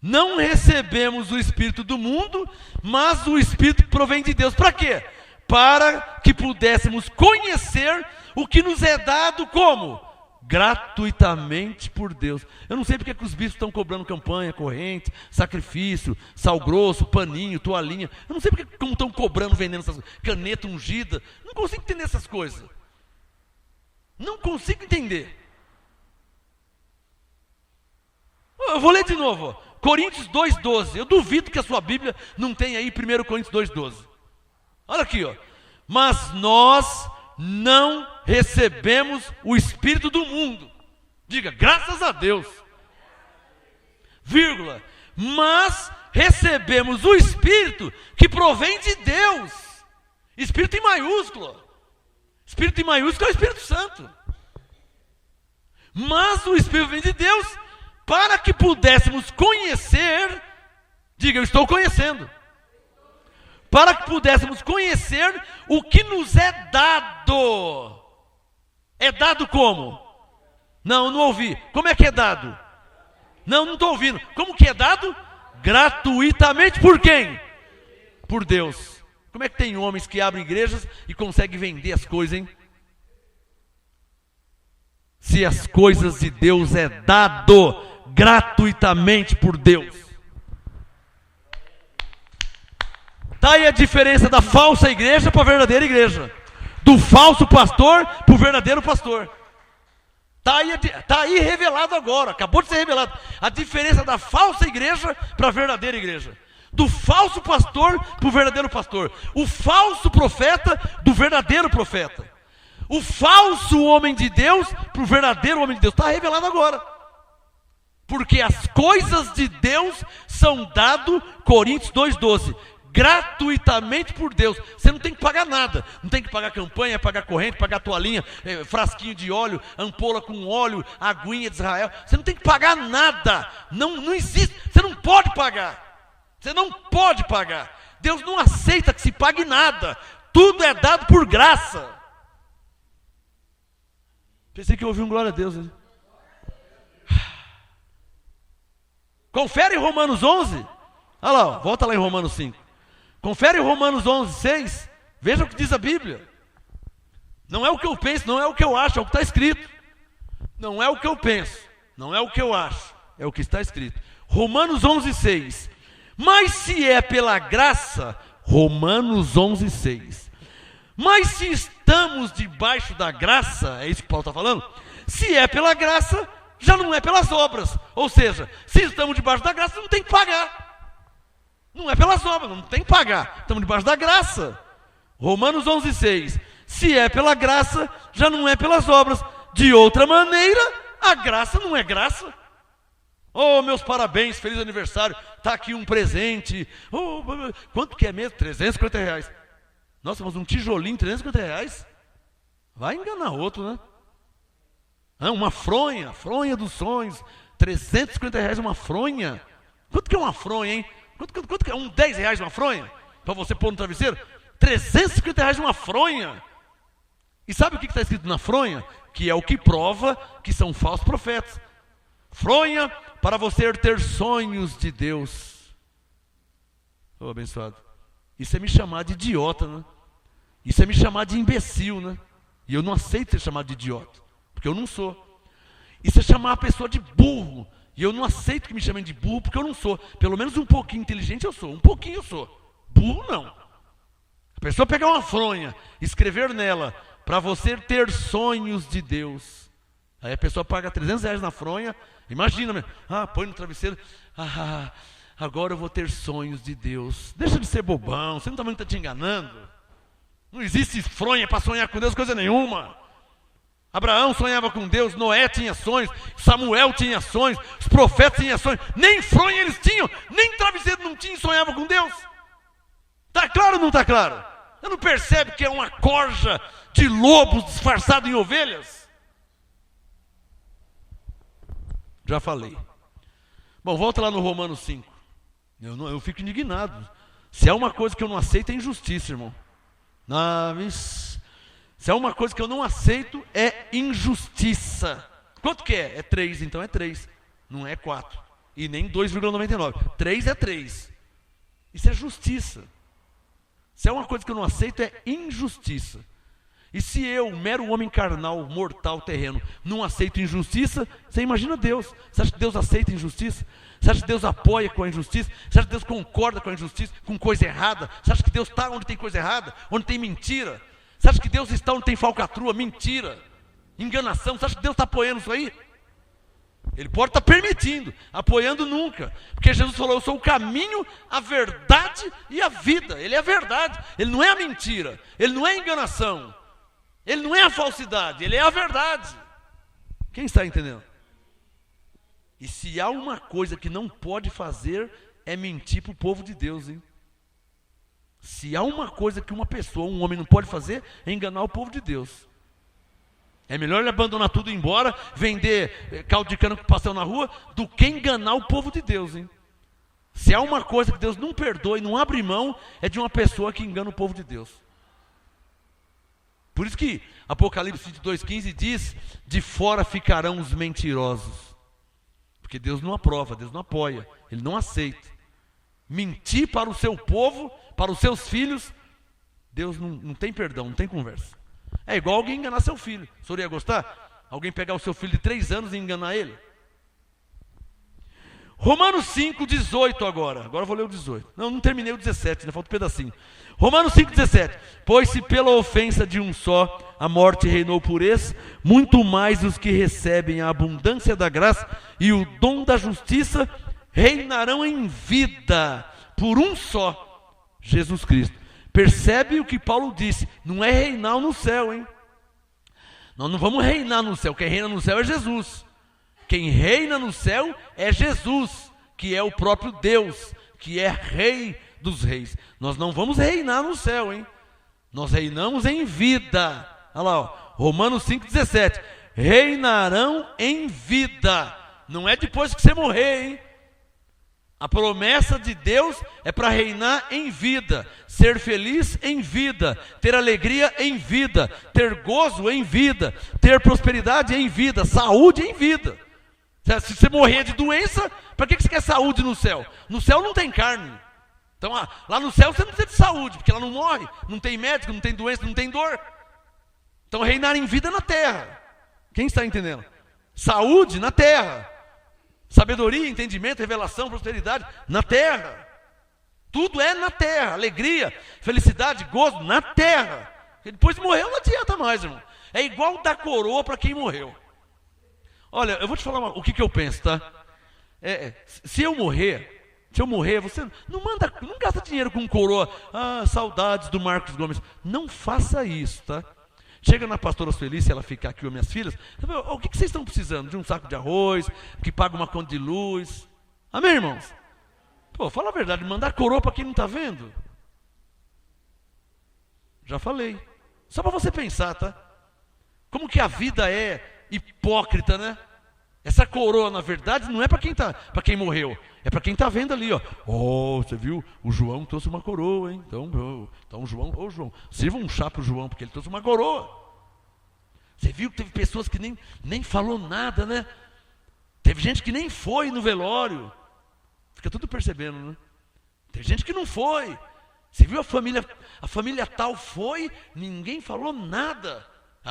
[SPEAKER 3] Não recebemos o Espírito do mundo, mas o Espírito que provém de Deus. Para quê? Para que pudéssemos conhecer o que nos é dado como? Gratuitamente por Deus. Eu não sei porque que os bispos estão cobrando campanha, corrente, sacrifício, sal grosso, paninho, toalhinha. Eu não sei porque como estão cobrando, vendendo essas caneta ungida. Não consigo entender essas coisas. Não consigo entender. Eu vou ler de novo. Ó. Coríntios 2,12. Eu duvido que a sua Bíblia não tenha aí 1 Coríntios 2,12. Olha aqui, ó. Mas nós não recebemos o Espírito do mundo. Diga, graças a Deus. Vírgula. Mas recebemos o Espírito que provém de Deus. Espírito em maiúsculo. Espírito em maiúsculo é o Espírito Santo. Mas o Espírito vem de Deus para que pudéssemos conhecer. Diga, eu estou conhecendo. Para que pudéssemos conhecer o que nos é dado. É dado como? Não ouvi. Como é que é dado? Não estou ouvindo. Como que é dado? Gratuitamente por quem? Por Deus. Como é que tem homens que abrem igrejas e conseguem vender as coisas, hein? Se as coisas de Deus é dado gratuitamente por Deus. Está aí a diferença da falsa igreja para a verdadeira igreja. Do falso pastor para o verdadeiro pastor. Está aí revelado agora, acabou de ser revelado. A diferença da falsa igreja para a verdadeira igreja. Do falso pastor para o verdadeiro pastor. O falso profeta do verdadeiro profeta. O falso homem de Deus para o verdadeiro homem de Deus. Está revelado agora. Porque as coisas de Deus são dadas, Coríntios 2,12. Gratuitamente por Deus. Você não tem que pagar nada. Não tem que pagar campanha, pagar corrente, pagar toalhinha, frasquinho de óleo, ampola com óleo, aguinha de Israel. Você não tem que pagar nada. Não existe. Você não pode pagar. Você não pode pagar. Deus não aceita que se pague nada. Tudo é dado por graça. Pensei que eu ouvi um glória a Deus. Né? Confere Romanos 11. Olha lá, ó, volta lá em Romanos 5. Confere Romanos 11, 6. Veja o que diz a Bíblia. Não é o que eu penso, não é o que eu acho, é o que está escrito. Não é o que eu penso, não é o que eu acho, é o que está escrito. Romanos 11, 6. Mas se é pela graça, Romanos 11, 6. Mas se estamos debaixo da graça, é isso que Paulo está falando? Se é pela graça, já não é pelas obras. Ou seja, se estamos debaixo da graça, não tem que pagar. Não é pelas obras, não tem que pagar. Estamos debaixo da graça. Romanos 11, 6. Se é pela graça, já não é pelas obras. De outra maneira, a graça não é graça. Oh, meus parabéns, feliz aniversário. Está aqui um presente. Oh, quanto que é mesmo? R$350. Nossa, mas um tijolinho, R$350? Vai enganar outro, né? Uma fronha dos sonhos. R$350 uma fronha. Quanto que é uma fronha, hein? Quanto que é? R$10 uma fronha? Para você pôr no travesseiro? R$350 uma fronha. E sabe o que está escrito na fronha? Que é o que prova que são falsos profetas. Fronha para você ter sonhos de Deus. Oh, abençoado. Isso é me chamar de idiota, né? Isso é me chamar de imbecil, né? E eu não aceito ser chamado de idiota, porque eu não sou. Isso é chamar a pessoa de burro, e eu não aceito que me chamem de burro, porque eu não sou. Pelo menos um pouquinho inteligente eu sou, um pouquinho eu sou. Burro não. A pessoa pegar uma fronha, escrever nela, para você ter sonhos de Deus. Aí a pessoa paga R$300 na fronha. Imagina, põe no travesseiro. Agora eu vou ter sonhos de Deus. Deixa de ser bobão, você não está te enganando. Não existe fronha para sonhar com Deus, coisa nenhuma. Abraão sonhava com Deus, Noé tinha sonhos, Samuel tinha sonhos, os profetas tinham sonhos. Nem fronha eles tinham, nem travesseiro não tinham e sonhavam com Deus. Está claro ou não está claro? Você não percebe que é uma corja de lobos disfarçado em ovelhas? Já falei. Bom, volta lá no Romanos 5. Eu fico indignado. Se há uma coisa que eu não aceito é injustiça, irmão. Se há uma coisa que eu não aceito é injustiça. Quanto que é? É 3, então é 3. Não é 4. E nem 2,99. 3 é 3. Isso é justiça. Se há uma coisa que eu não aceito é injustiça. E se eu, mero homem carnal, mortal, terreno, não aceito injustiça, você imagina Deus. Você acha que Deus aceita injustiça? Você acha que Deus apoia com a injustiça? Você acha que Deus concorda com a injustiça, com coisa errada? Você acha que Deus está onde tem coisa errada? Onde tem mentira? Você acha que Deus está onde tem falcatrua, mentira, enganação? Você acha que Deus está apoiando isso aí? Ele pode estar permitindo, apoiando nunca. Porque Jesus falou, eu sou o caminho, a verdade e a vida. Ele é a verdade, ele não é a mentira, ele não é a enganação. Ele não é a falsidade, ele é a verdade. Quem está entendendo? E se há uma coisa que não pode fazer, é mentir para o povo de Deus, hein? Se há uma coisa que uma pessoa, um homem não pode fazer, é enganar o povo de Deus. É melhor ele abandonar tudo e ir embora, vender caldo de cana com pastel na rua, do que enganar o povo de Deus, hein? Se há uma coisa que Deus não perdoa e não abre mão, é de uma pessoa que engana o povo de Deus. Por isso que Apocalipse 22,15 diz, de fora ficarão os mentirosos. Porque Deus não aprova, Deus não apoia, Ele não aceita. Mentir para o seu povo, para os seus filhos, Deus não tem perdão, não tem conversa. É igual alguém enganar seu filho. O senhor ia gostar? Alguém pegar o seu filho de 3 anos e enganar ele? Romanos 5,18 agora. Agora eu vou ler o 18. Não terminei o 17, ainda falta um pedacinho. Romanos 5,17. Pois se pela ofensa de um só a morte reinou por esse, muito mais os que recebem a abundância da graça e o dom da justiça reinarão em vida por um só, Jesus Cristo. Percebe o que Paulo disse, não é reinar no céu, hein? Nós não vamos reinar no céu, quem reina no céu é Jesus. Quem reina no céu é Jesus, que é o próprio Deus, que é Rei dos Reis. Nós não vamos reinar no céu, hein? Nós reinamos em vida. Olha lá, ó, Romanos 5,17. Reinarão em vida. Não é depois que você morrer, hein? A promessa de Deus é para reinar em vida, ser feliz em vida, ter alegria em vida, ter gozo em vida, ter prosperidade em vida, saúde em vida. Se você morrer de doença, para que você quer saúde no céu? No céu não tem carne. Então lá no céu você não precisa de saúde, porque ela não morre, não tem médico, não tem doença, não tem dor. Então reinar em vida na terra. Quem está entendendo? Saúde na terra. Sabedoria, entendimento, revelação, prosperidade na terra. Tudo é na terra. Alegria, felicidade, gozo na terra. E depois de morrer não adianta mais, irmão. É igual dar coroa para quem morreu. Olha, eu vou te falar o que eu penso, tá? Se eu morrer, você não gasta dinheiro com coroa. Saudades do Marcos Gomes. Não faça isso, tá? Chega na pastora Sueli, se ela ficar aqui, ou minhas filhas, o que vocês estão precisando? De um saco de arroz, que paga uma conta de luz. Amém, irmãos? Pô, fala a verdade, mandar coroa para quem não está vendo. Já falei. Só para você pensar, tá? Como que a vida é hipócrita, né? Essa coroa, na verdade, não é para quem morreu. É para quem está vendo ali, ó. Você viu? O João trouxe uma coroa, hein? Então João, sirva um chá para o João, porque ele trouxe uma coroa. Você viu que teve pessoas que nem falou nada, né? Teve gente que nem foi no velório. Fica tudo percebendo, né? Teve gente que não foi. Você viu a família tal foi, ninguém falou nada.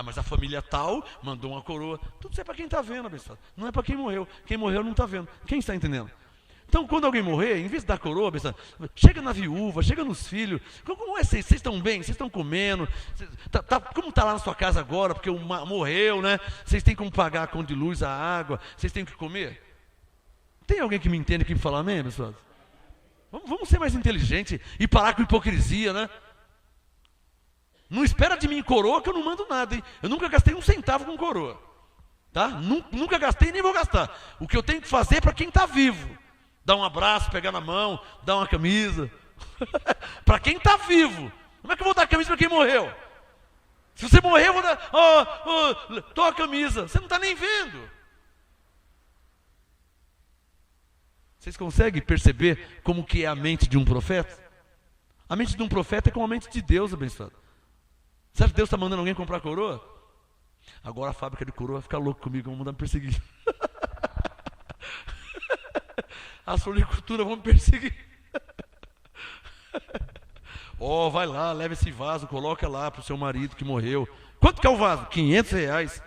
[SPEAKER 3] Mas a família tal mandou uma coroa. Tudo isso é para quem está vendo, abençoado. Não é para quem morreu. Quem morreu não está vendo. Quem está entendendo? Então, quando alguém morrer, em vez de dar coroa, abençoado, chega na viúva, chega nos filhos. Como é vocês? Vocês estão bem? Vocês estão comendo? Como está lá na sua casa agora? Porque morreu, né? Vocês têm como pagar a conta de luz, a água? Vocês têm o que comer? Tem alguém que me entende, que me fala amém, abençoado? Vamos ser mais inteligentes e parar com hipocrisia, né? Não espera de mim coroa, que eu não mando nada, hein? Eu nunca gastei um centavo com coroa, tá? Nunca gastei e nem vou gastar. O que eu tenho que fazer é para quem está vivo. Dar um abraço, pegar na mão, dar uma camisa. Para quem está vivo. Como é que eu vou dar camisa para quem morreu? Se você morrer, eu vou dar... Toma a camisa. Você não está nem vendo. Vocês conseguem perceber como que é a mente de um profeta? A mente de um profeta é como a mente de Deus, abençoado. Você acha que Deus está mandando alguém comprar coroa? Agora a fábrica de coroa vai ficar louca comigo, vão mandar me perseguir. As floriculturas vão me perseguir. Vai lá, leva esse vaso, coloca lá para o seu marido que morreu. Quanto que é o vaso? R$500.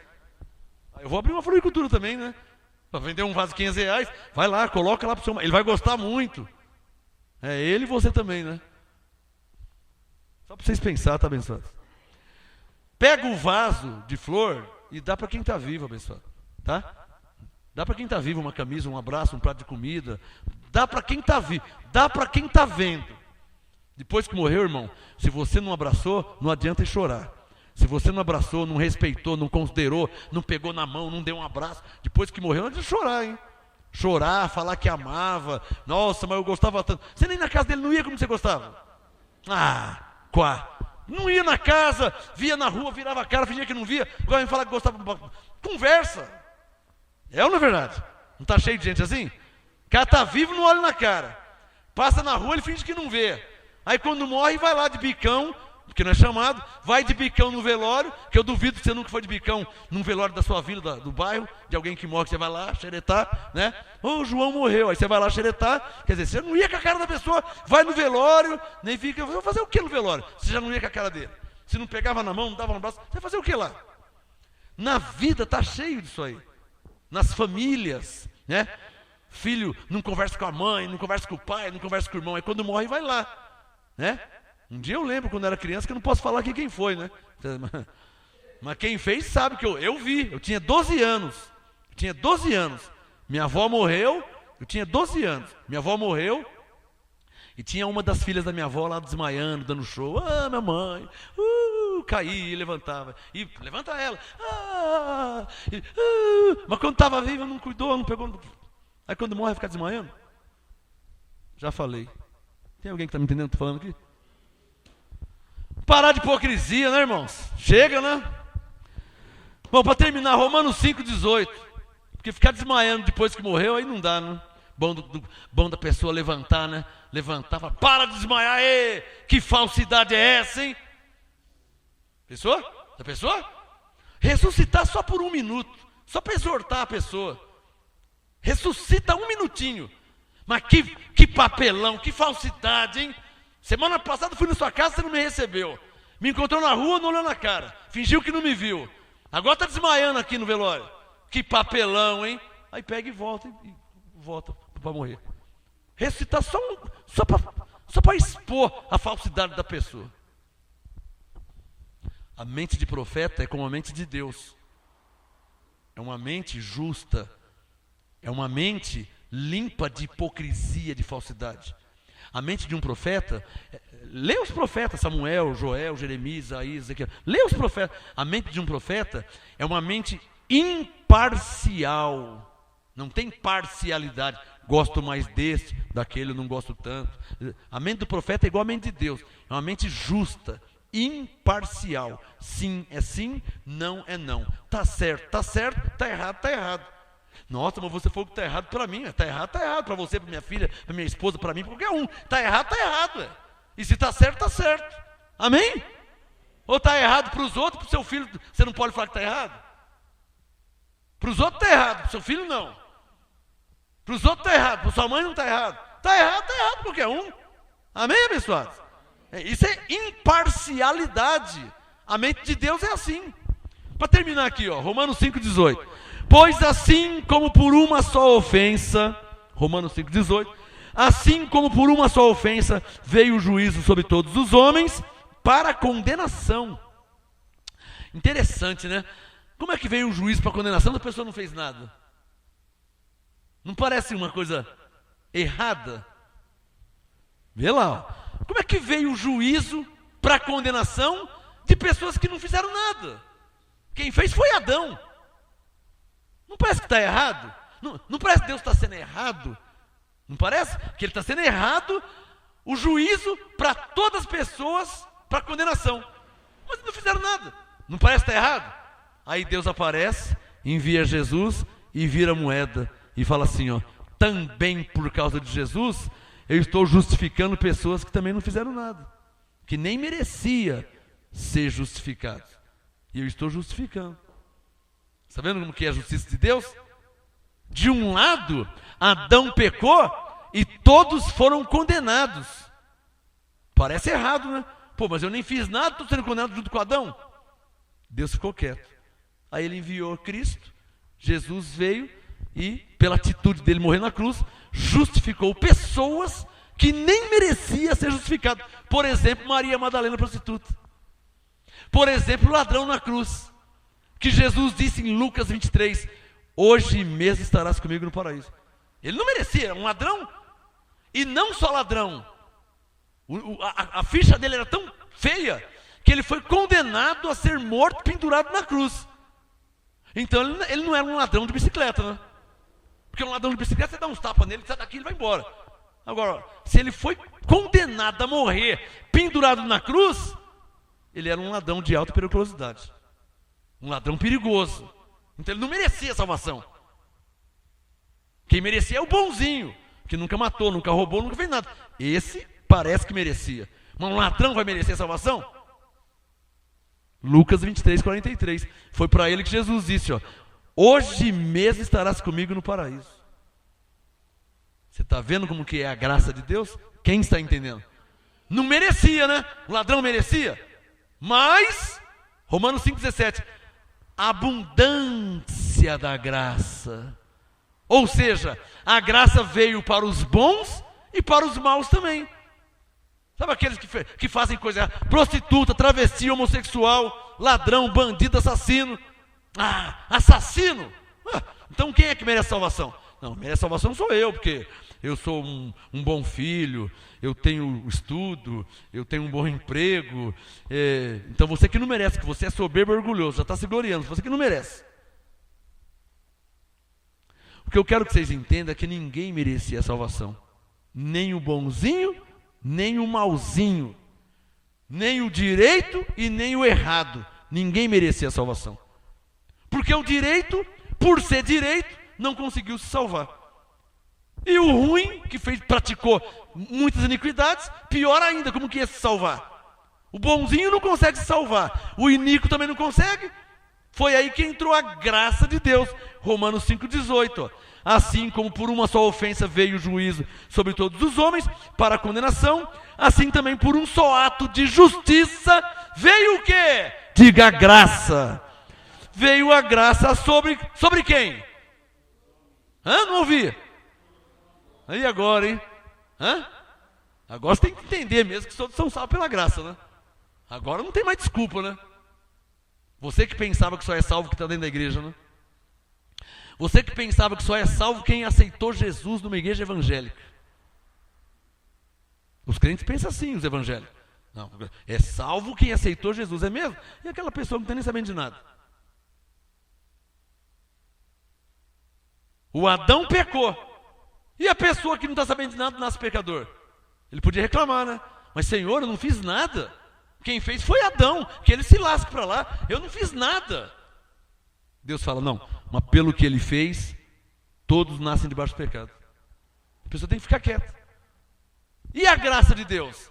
[SPEAKER 3] Eu vou abrir uma floricultura também, né? Para vender um vaso de R$500, vai lá, coloca lá para o seu marido. Ele vai gostar muito. É ele e você também, né? Só para vocês pensarem, tá abençoado? Pega o vaso de flor e dá para quem está vivo, abençoado. Tá? Dá para quem está vivo uma camisa, um abraço, um prato de comida. Dá para quem está vivo. Dá para quem está vendo. Depois que morreu, irmão, se você não abraçou, não adianta chorar. Se você não abraçou, não respeitou, não considerou, não pegou na mão, não deu um abraço, depois que morreu, não adianta chorar, hein? Chorar, falar que amava. Nossa, mas eu gostava tanto. Você nem na casa dele não ia como você gostava. Não ia na casa, via na rua, virava a cara, fingia que não via. Agora me falar que gostava. Conversa. É ou não é verdade? Não está cheio de gente assim? O cara está vivo, não olha na cara. Passa na rua, ele finge que não vê. Aí quando morre, vai lá de bicão, porque não é chamado, vai de bicão no velório, que eu duvido que você nunca foi de bicão num velório da sua vila, do bairro, de alguém que morre, que você vai lá xeretar, né? O João morreu, aí você vai lá xeretar, quer dizer, você não ia com a cara da pessoa, vai no velório, nem fica, vou fazer o que no velório? Você já não ia com a cara dele. Se não pegava na mão, não dava um abraço, você vai fazer o que lá? Na vida está cheio disso aí. Nas famílias, né? Filho não conversa com a mãe, não conversa com o pai, não conversa com o irmão, aí quando morre vai lá, né? Um dia eu lembro quando era criança que eu não posso falar aqui quem foi, né? Mas quem fez sabe que eu vi, eu tinha 12 anos. Minha avó morreu, eu tinha 12 anos. Minha avó morreu e tinha uma das filhas da minha avó lá desmaiando, dando show. Minha mãe, caía e levantava. E levanta ela. Mas quando estava viva não cuidou, não pegou. Aí quando morre fica desmaiando. Já falei. Tem alguém que está me entendendo o que eu estou falando aqui? Parar de hipocrisia, né, irmãos? Chega, né? Bom, para terminar, Romanos 5,18. Porque ficar desmaiando depois que morreu, aí não dá, né? Bom da pessoa levantar, né? Levantar, falar, para de desmaiar, que falsidade é essa, hein? Pessoa? Da pessoa? Ressuscitar só por 1 minuto. Só para exortar a pessoa. Ressuscita um minutinho. Mas que papelão, que falsidade, hein? Semana passada eu fui na sua casa, você não me recebeu. Me encontrou na rua, não olhou na cara. Fingiu que não me viu. Agora está desmaiando aqui no velório. Que papelão, hein? Aí pega e volta para morrer. Ressuscitar só para expor a falsidade da pessoa. A mente de profeta é como a mente de Deus. É uma mente justa. É uma mente limpa de hipocrisia, de falsidade. A mente de um profeta, lê os profetas, Samuel, Joel, Jeremias, Isaías, Ezequiel. Lê os profetas. A mente de um profeta é uma mente imparcial. Não tem parcialidade. Gosto mais desse, daquele eu não gosto tanto. A mente do profeta é igual à mente de Deus. É uma mente justa, imparcial. Sim é sim, não é não. Está certo, está errado, está errado. Nossa, mas você falou que está errado para mim. Está errado, para você, para minha filha, para minha esposa, para mim, para qualquer um. Está errado. Ué. E se está certo, está certo. Amém? Ou está errado para os outros, para o seu filho, você não pode falar que está errado? Para os outros está errado, para o seu filho não. Para os outros está errado, para sua mãe não está errado. Está errado para qualquer um. Amém, abençoados? Isso é imparcialidade. A mente de Deus é assim. Para terminar aqui, Romanos 5,18. Pois assim como por uma só ofensa, Romanos 5,18, assim como por uma só ofensa veio o juízo sobre todos os homens para a condenação. Interessante, né? Como é que veio o juízo para a condenação e a pessoa não fez nada? Não parece uma coisa errada? Vê lá, como é que veio o juízo para a condenação de pessoas que não fizeram nada? Quem fez foi Adão. Não parece que está errado? Não parece que Deus está sendo errado? Não parece que Ele está sendo errado o juízo para todas as pessoas para condenação? Mas não fizeram nada. Não parece que está errado? Aí Deus aparece, envia Jesus e vira a moeda e fala assim, também por causa de Jesus, eu estou justificando pessoas que também não fizeram nada, que nem merecia ser justificado. E eu estou justificando. Está vendo como que é a justiça de Deus? De um lado, Adão pecou e todos foram condenados. Parece errado, né? Pô, mas eu nem fiz nada, estou sendo condenado junto com Adão. Deus ficou quieto. Aí Ele enviou Cristo, Jesus veio e, pela atitude dele morrer na cruz, justificou pessoas que nem mereciam ser justificadas. Por exemplo, Maria Madalena prostituta. Por exemplo, o ladrão na cruz. Que Jesus disse em Lucas 23, hoje mesmo estarás comigo no paraíso. Ele não merecia, era um ladrão. E não só ladrão. A ficha dele era tão feia que ele foi condenado a ser morto, pendurado na cruz. Então ele não era um ladrão de bicicleta, né? Porque um ladrão de bicicleta, você dá uns tapas nele, sai daqui e ele vai embora. Agora, se ele foi condenado a morrer, pendurado na cruz, ele era um ladrão de alta periculosidade. Um ladrão perigoso. Então ele não merecia salvação. Quem merecia é o bonzinho, que nunca matou, nunca roubou, nunca fez nada. Esse parece que merecia. Mas um ladrão vai merecer salvação? Lucas 23, 43. Foi para ele que Jesus disse, hoje mesmo estarás comigo no paraíso. Você está vendo como que é a graça de Deus? Quem está entendendo? Não merecia, né? O ladrão merecia. Mas, Romanos 5,17, abundância da graça. Ou seja, a graça veio para os bons e para os maus também. Sabe aqueles que fazem coisa, prostituta, travesti, homossexual, ladrão, bandido, assassino. Assassino? Então quem é que merece salvação? Não, merece salvação sou eu, porque eu sou um bom filho, eu tenho estudo, eu tenho um bom emprego. Então você que não merece, que você é soberbo e orgulhoso, já está se gloriando, você que não merece. O que eu quero que vocês entendam é que ninguém merecia a salvação. Nem o bonzinho, nem o malzinho. Nem o direito e nem o errado. Ninguém merecia a salvação. Porque o direito, por ser direito, não conseguiu se salvar. E o ruim, que praticou muitas iniquidades, pior ainda, como que ia se salvar? O bonzinho não consegue se salvar. O iníquo também não consegue. Foi aí que entrou a graça de Deus. Romanos 5,18. assim como por uma só ofensa veio o juízo sobre todos os homens para a condenação, assim também por um só ato de justiça veio o quê? Diga a graça. Veio a graça sobre quem? Não ouvi. Aí agora, hein? Agora você tem que entender mesmo que todos são salvos pela graça, né? Agora não tem mais desculpa, né? Você que pensava que só é salvo que está dentro da igreja, né? Você que pensava que só é salvo quem aceitou Jesus numa igreja evangélica. Os crentes pensam assim, os evangélicos. Não, é salvo quem aceitou Jesus, é mesmo? E aquela pessoa que não está nem sabendo de nada. O Adão pecou. E a pessoa que não está sabendo de nada nasce pecador. Ele podia reclamar, né? Mas Senhor, eu não fiz nada. Quem fez foi Adão, que ele se lasque para lá. Eu não fiz nada. Deus fala, não, mas pelo que ele fez, todos nascem debaixo do pecado. A pessoa tem que ficar quieta. E a graça de Deus?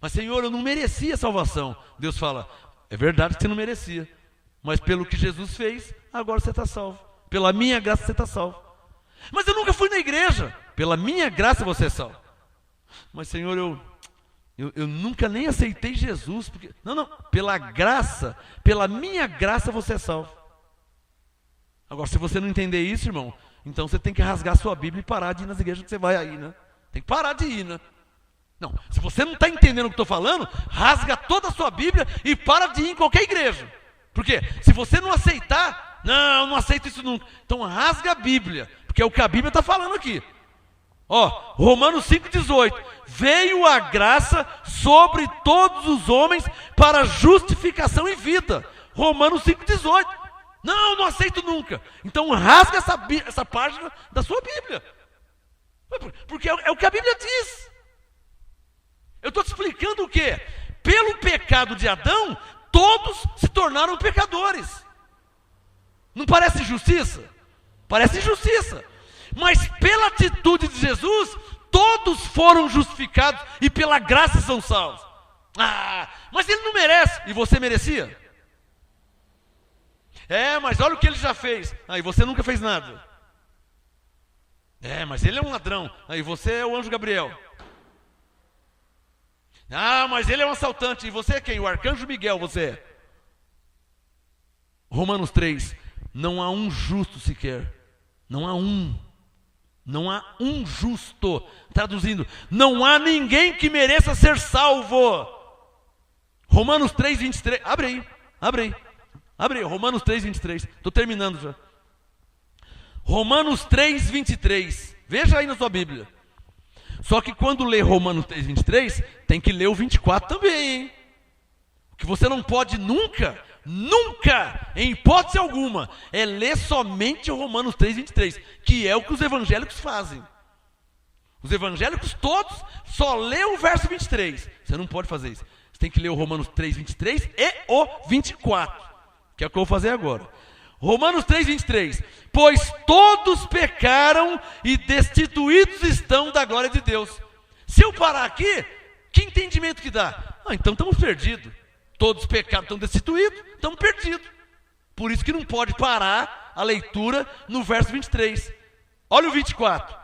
[SPEAKER 3] Mas Senhor, eu não merecia a salvação. Deus fala, é verdade que você não merecia, mas pelo que Jesus fez, agora você está salvo. Pela minha graça você está salvo. Mas eu nunca fui na igreja. Pela minha graça você é salvo. Mas Senhor, eu nunca nem aceitei Jesus. Porque... Não, pela graça, pela minha graça você é salvo. Agora, se você não entender isso, irmão, então você tem que rasgar sua Bíblia e parar de ir nas igrejas que você vai aí, né? Tem que parar de ir, né? Não, se você não está entendendo o que estou falando, rasga toda a sua Bíblia e para de ir em qualquer igreja. Por quê? Se você não aceitar, não aceito isso nunca. Então rasga a Bíblia, porque é o que a Bíblia está falando aqui. Romanos 5,18. Veio a graça sobre todos os homens para justificação e vida. Romanos 5,18. Não aceito nunca. Então rasga essa página da sua Bíblia. Porque é o que a Bíblia diz. Eu estou te explicando o quê? Pelo pecado de Adão, todos se tornaram pecadores. Não parece injustiça? Parece injustiça. Mas pela atitude de Jesus, todos foram justificados e pela graça são salvos. Mas ele não merece. E você merecia? Mas olha o que ele já fez. E você nunca fez nada. Mas ele é um ladrão. E você é o anjo Gabriel. Mas ele é um assaltante. E você é quem? O arcanjo Miguel, você é. Romanos 3. Não há um justo sequer. Não há um. Não há um justo. Traduzindo, não há ninguém que mereça ser salvo. Romanos 3, 23. Abre aí, Romanos 3, 23. Estou terminando já. Romanos 3, 23. Veja aí na sua Bíblia. Só que quando lê Romanos 3, 23, tem que ler o 24 também, hein? Que você não pode nunca, em hipótese alguma, é ler somente Romanos 3, 23, que é o que os evangélicos fazem. Os evangélicos todos só lê o verso 23. Você não pode fazer isso. Você tem que ler o Romanos 3, 23 e o 24, que é o que eu vou fazer agora. Romanos 3, 23. Pois todos pecaram e destituídos estão da glória de Deus. Se eu parar aqui, que entendimento que dá? Então estamos perdidos. Todos pecaram, estão destituídos, estamos perdidos. Por isso que não pode parar a leitura no verso 23. Olha o 24.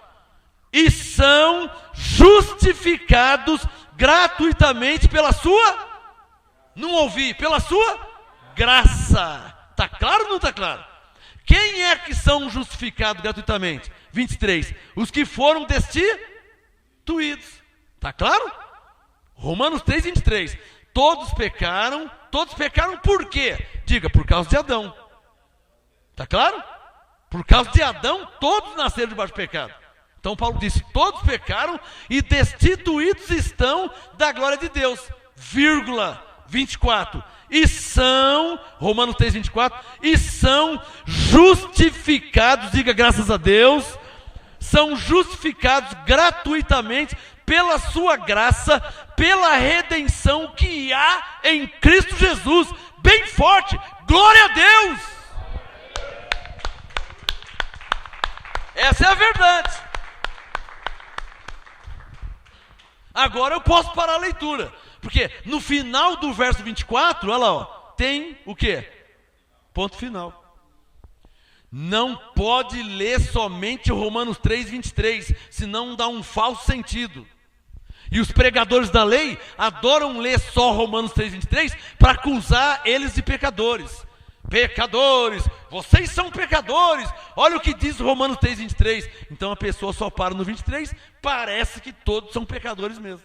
[SPEAKER 3] E são justificados gratuitamente pela sua... Não ouvi, pela sua graça. Está claro ou não está claro? Quem é que são justificados gratuitamente? 23. Os que foram destituídos. Está claro? Romanos 3, 23. Todos pecaram por quê? Diga, por causa de Adão. Está claro? Por causa de Adão, todos nasceram debaixo do pecado. Então Paulo disse, todos pecaram e destituídos estão da glória de Deus. 24. E são, Romanos 3, 24, e são justificados, diga graças a Deus, são justificados gratuitamente pela sua graça, pela redenção que há em Cristo Jesus. Bem forte, glória a Deus! Essa é a verdade. Agora eu posso parar a leitura, porque no final do verso 24, olha lá, tem o quê? Ponto final. Não pode ler somente Romanos 3:23, senão dá um falso sentido. E os pregadores da lei adoram ler só Romanos 3:23 para acusar eles de pecadores. Pecadores, vocês são pecadores. Olha o que diz Romanos 3:23. Então a pessoa só para no 23, parece que todos são pecadores mesmo.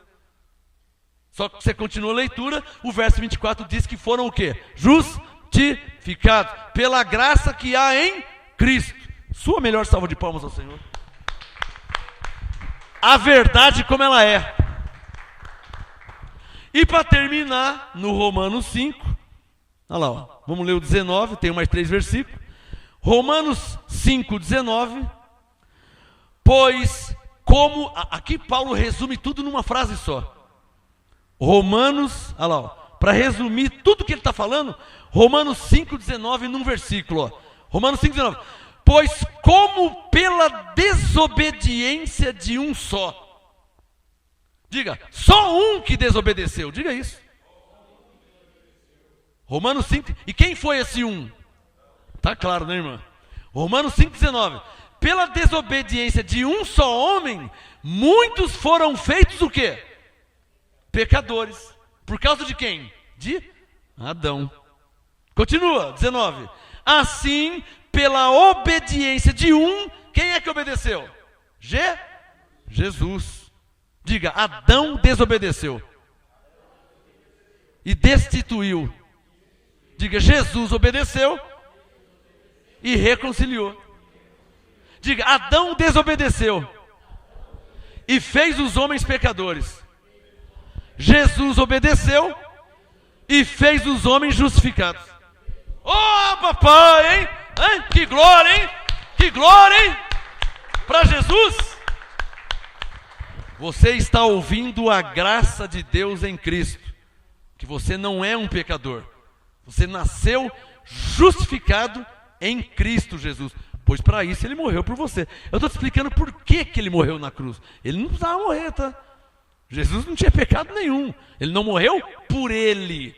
[SPEAKER 3] Só que você continua a leitura, o verso 24 diz que foram o quê? Justificados pela graça que há em Cristo. Sua melhor salva de palmas ao Senhor. A verdade como ela é. E para terminar, no Romanos 5, olha lá, ó, vamos ler o 19, tem mais 3 versículos. Romanos 5:19. Pois como, aqui Paulo resume tudo numa frase só. Romanos, olha lá, para resumir tudo que ele está falando, Romanos 5:19 num versículo, ó. Romanos 5:19. Pois como pela desobediência de um só. Diga, só um que desobedeceu, diga isso. Romanos 5, e quem foi esse um? Tá claro, né, irmã? Romanos 5:19. Pela desobediência de um só homem, muitos foram feitos o quê? Pecadores. Por causa de quem? De Adão. Continua, 19. Assim, pela obediência de um, quem é que obedeceu? Jesus. Diga, Adão desobedeceu e destituiu. Diga, Jesus obedeceu e reconciliou. Diga, Adão desobedeceu e fez os homens pecadores. Jesus obedeceu e fez os homens justificados. Oh, papai, hein? Que glória, hein? Que glória, hein? Para Jesus. Você está ouvindo a graça de Deus em Cristo. Que você não é um pecador. Você nasceu justificado em Cristo Jesus. Pois para isso ele morreu por você. Eu estou te explicando por que ele morreu na cruz. Ele não precisava morrer, tá? Jesus não tinha pecado nenhum. Ele não morreu por ele.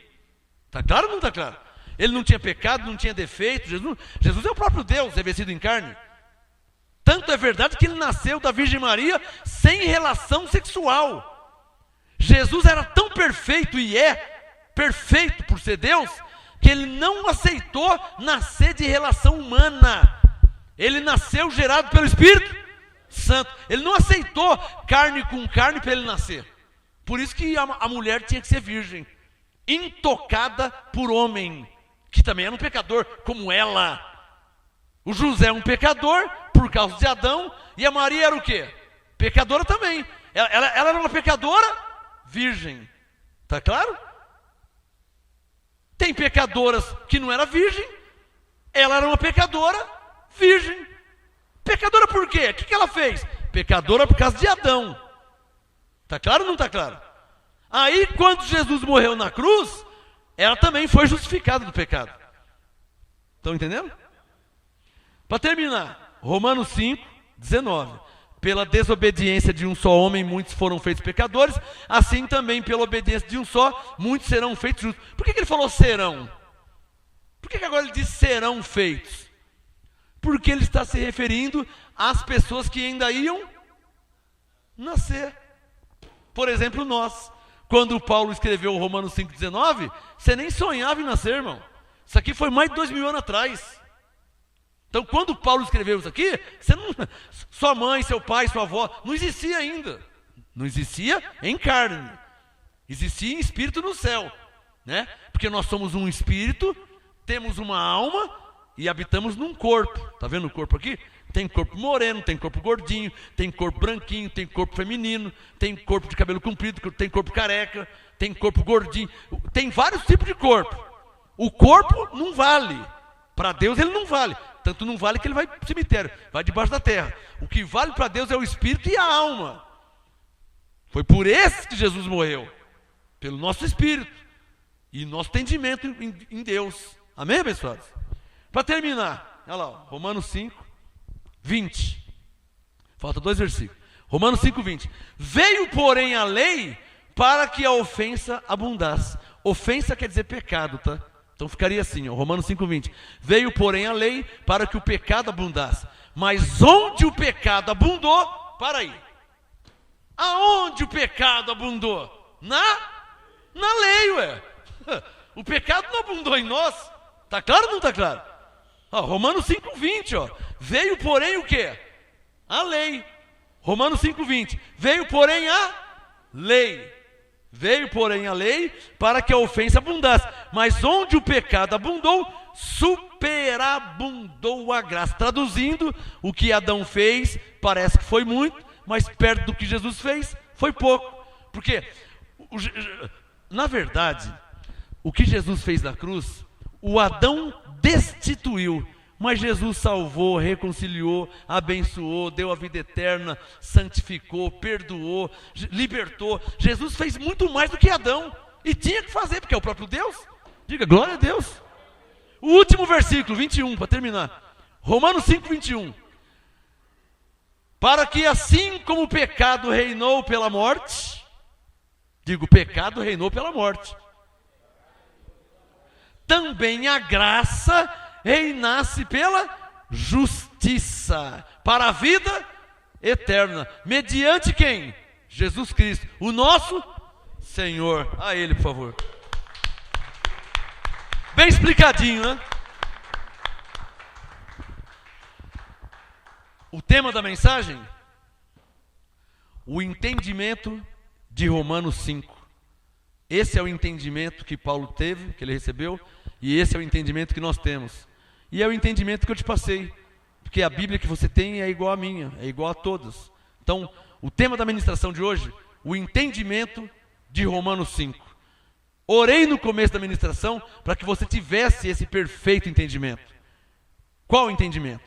[SPEAKER 3] Está claro ou não está claro? Ele não tinha pecado, não tinha defeito. Jesus é o próprio Deus, revestido em carne. Tanto é verdade que ele nasceu da Virgem Maria sem relação sexual. Jesus era tão perfeito e é perfeito por ser Deus, que ele não aceitou nascer de relação humana. Ele nasceu gerado pelo Espírito Santo. Ele não aceitou carne com carne para ele nascer. Por isso que a mulher tinha que ser virgem, intocada por homem, que também era um pecador como ela. O José é um pecador por causa de Adão, e a Maria era o quê? Pecadora também. Ela era uma pecadora virgem. Tá claro? Tem pecadoras que não era virgem, ela era uma pecadora virgem. Pecadora por quê? O que ela fez? Pecadora por causa de Adão. Tá claro ou não tá claro? Aí quando Jesus morreu na cruz, ela também foi justificada do pecado. Estão entendendo? Para terminar, Romanos 5:19. Pela desobediência de um só homem, muitos foram feitos pecadores, assim também pela obediência de um só, muitos serão feitos justos. Por que ele falou serão? Por que agora ele diz serão feitos? Porque ele está se referindo às pessoas que ainda iam nascer. Por exemplo, nós. Quando Paulo escreveu o Romanos 5:19, você nem sonhava em nascer, irmão. Isso aqui foi mais de 2000 anos atrás. Então, quando Paulo escreveu isso aqui, sua mãe, seu pai, sua avó, não existia ainda. Não existia em carne. Existia em espírito no céu, né? Porque nós somos um espírito, temos uma alma e habitamos num corpo. Tá vendo o corpo aqui? Tem corpo moreno, tem corpo gordinho, tem corpo branquinho, tem corpo feminino, tem corpo de cabelo comprido, tem corpo careca, tem corpo gordinho. Tem vários tipos de corpo. O corpo não vale. Para Deus ele não vale. Tanto não vale que ele vai para o cemitério, vai debaixo da terra. O que vale para Deus é o espírito e a alma. Foi por esse que Jesus morreu. Pelo nosso espírito. E nosso entendimento em Deus. Amém, abençoados? Para terminar, olha lá, Romanos 5:20. Falta 2 versículos. Romanos 5:20. Veio, porém, a lei para que a ofensa abundasse. Ofensa quer dizer pecado, tá? Então ficaria assim, ó, Romanos 5:20. Veio, porém, a lei para que o pecado abundasse. Mas onde o pecado abundou, para aí. Aonde o pecado abundou? Na lei, ué. O pecado não abundou em nós. Está claro ou não está claro? Ó, Romanos 5:20, ó. Veio, porém, o quê? A lei. Romanos 5:20. Veio, porém, a lei. Veio, porém, a lei para que a ofensa abundasse. Mas onde o pecado abundou, superabundou a graça. Traduzindo, o que Adão fez parece que foi muito, mas perto do que Jesus fez foi pouco. Porque, na verdade, o que Jesus fez na cruz, o Adão destituiu, mas Jesus salvou, reconciliou, abençoou, deu a vida eterna, santificou, perdoou, libertou. Jesus fez muito mais do que Adão, e tinha que fazer, porque é o próprio Deus. Diga, glória a Deus. O último versículo, 21, para terminar. Romanos 5:21. Para que assim como o pecado reinou pela morte, digo, o pecado reinou pela morte, também a graça reinasse pela justiça, para a vida eterna, mediante quem? Jesus Cristo, o nosso Senhor. A Ele, por favor. Bem explicadinho, né? O tema da mensagem? O entendimento de Romanos 5. Esse é o entendimento que Paulo teve, que ele recebeu, e esse é o entendimento que nós temos. E é o entendimento que eu te passei, porque a Bíblia que você tem é igual à minha, é igual a todas. Então, o tema da ministração de hoje, o entendimento de Romanos 5. Orei no começo da ministração para que você tivesse esse perfeito entendimento. Qual o entendimento?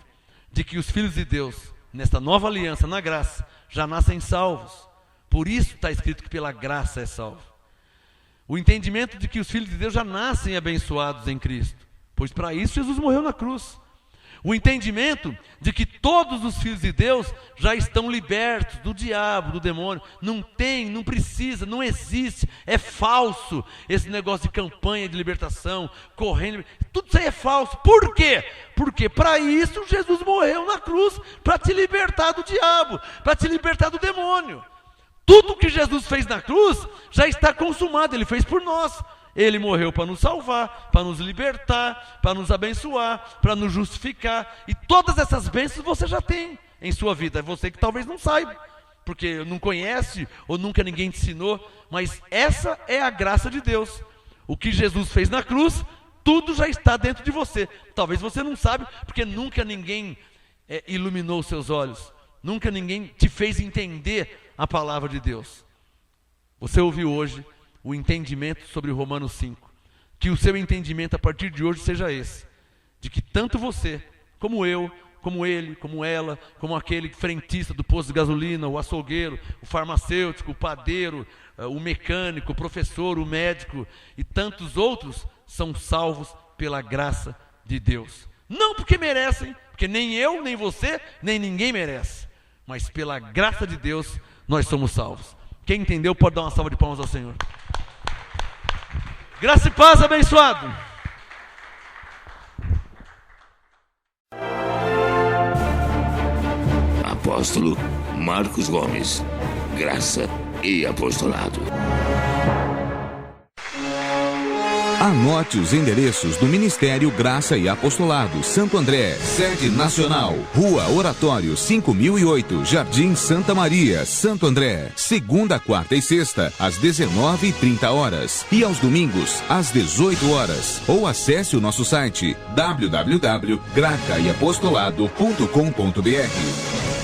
[SPEAKER 3] De que os filhos de Deus, nesta nova aliança, na graça, já nascem salvos. Por isso está escrito que pela graça é salvo. O entendimento de que os filhos de Deus já nascem abençoados em Cristo, pois para isso Jesus morreu na cruz. O entendimento de que todos os filhos de Deus já estão libertos do diabo, do demônio. Não tem, não precisa, não existe, é falso esse negócio de campanha de libertação, correndo, tudo isso aí é falso. Por quê? Porque para isso Jesus morreu na cruz, para te libertar do diabo, para te libertar do demônio. Tudo que Jesus fez na cruz já está consumado, Ele fez por nós. Ele morreu para nos salvar, para nos libertar, para nos abençoar, para nos justificar. E todas essas bênçãos você já tem em sua vida. É você que talvez não saiba, porque não conhece ou nunca ninguém te ensinou. Mas essa é a graça de Deus. O que Jesus fez na cruz, tudo já está dentro de você. Talvez você não saiba, porque nunca ninguém iluminou os seus olhos. Nunca ninguém te fez entender a palavra de Deus. Você ouviu hoje o entendimento sobre Romanos 5. Que o seu entendimento a partir de hoje seja esse. De que tanto você, como eu, como ele, como ela, como aquele frentista do posto de gasolina, o açougueiro, o farmacêutico, o padeiro, o mecânico, o professor, o médico e tantos outros são salvos pela graça de Deus. Não porque merecem, porque nem eu, nem você, nem ninguém merece. Mas pela graça de Deus nós somos salvos. Quem entendeu pode dar uma salva de palmas ao Senhor. Graça e paz, abençoado.
[SPEAKER 1] Apóstolo Marcos Gomes. Graça e apostolado.
[SPEAKER 2] Anote os endereços do Ministério Graça e Apostolado Santo André, sede nacional, Rua Oratório 5008, Jardim Santa Maria, Santo André, segunda, quarta e sexta, às 19h30 e aos domingos, às 18 horas. Ou acesse o nosso site www.gracaiapostolado.com.br.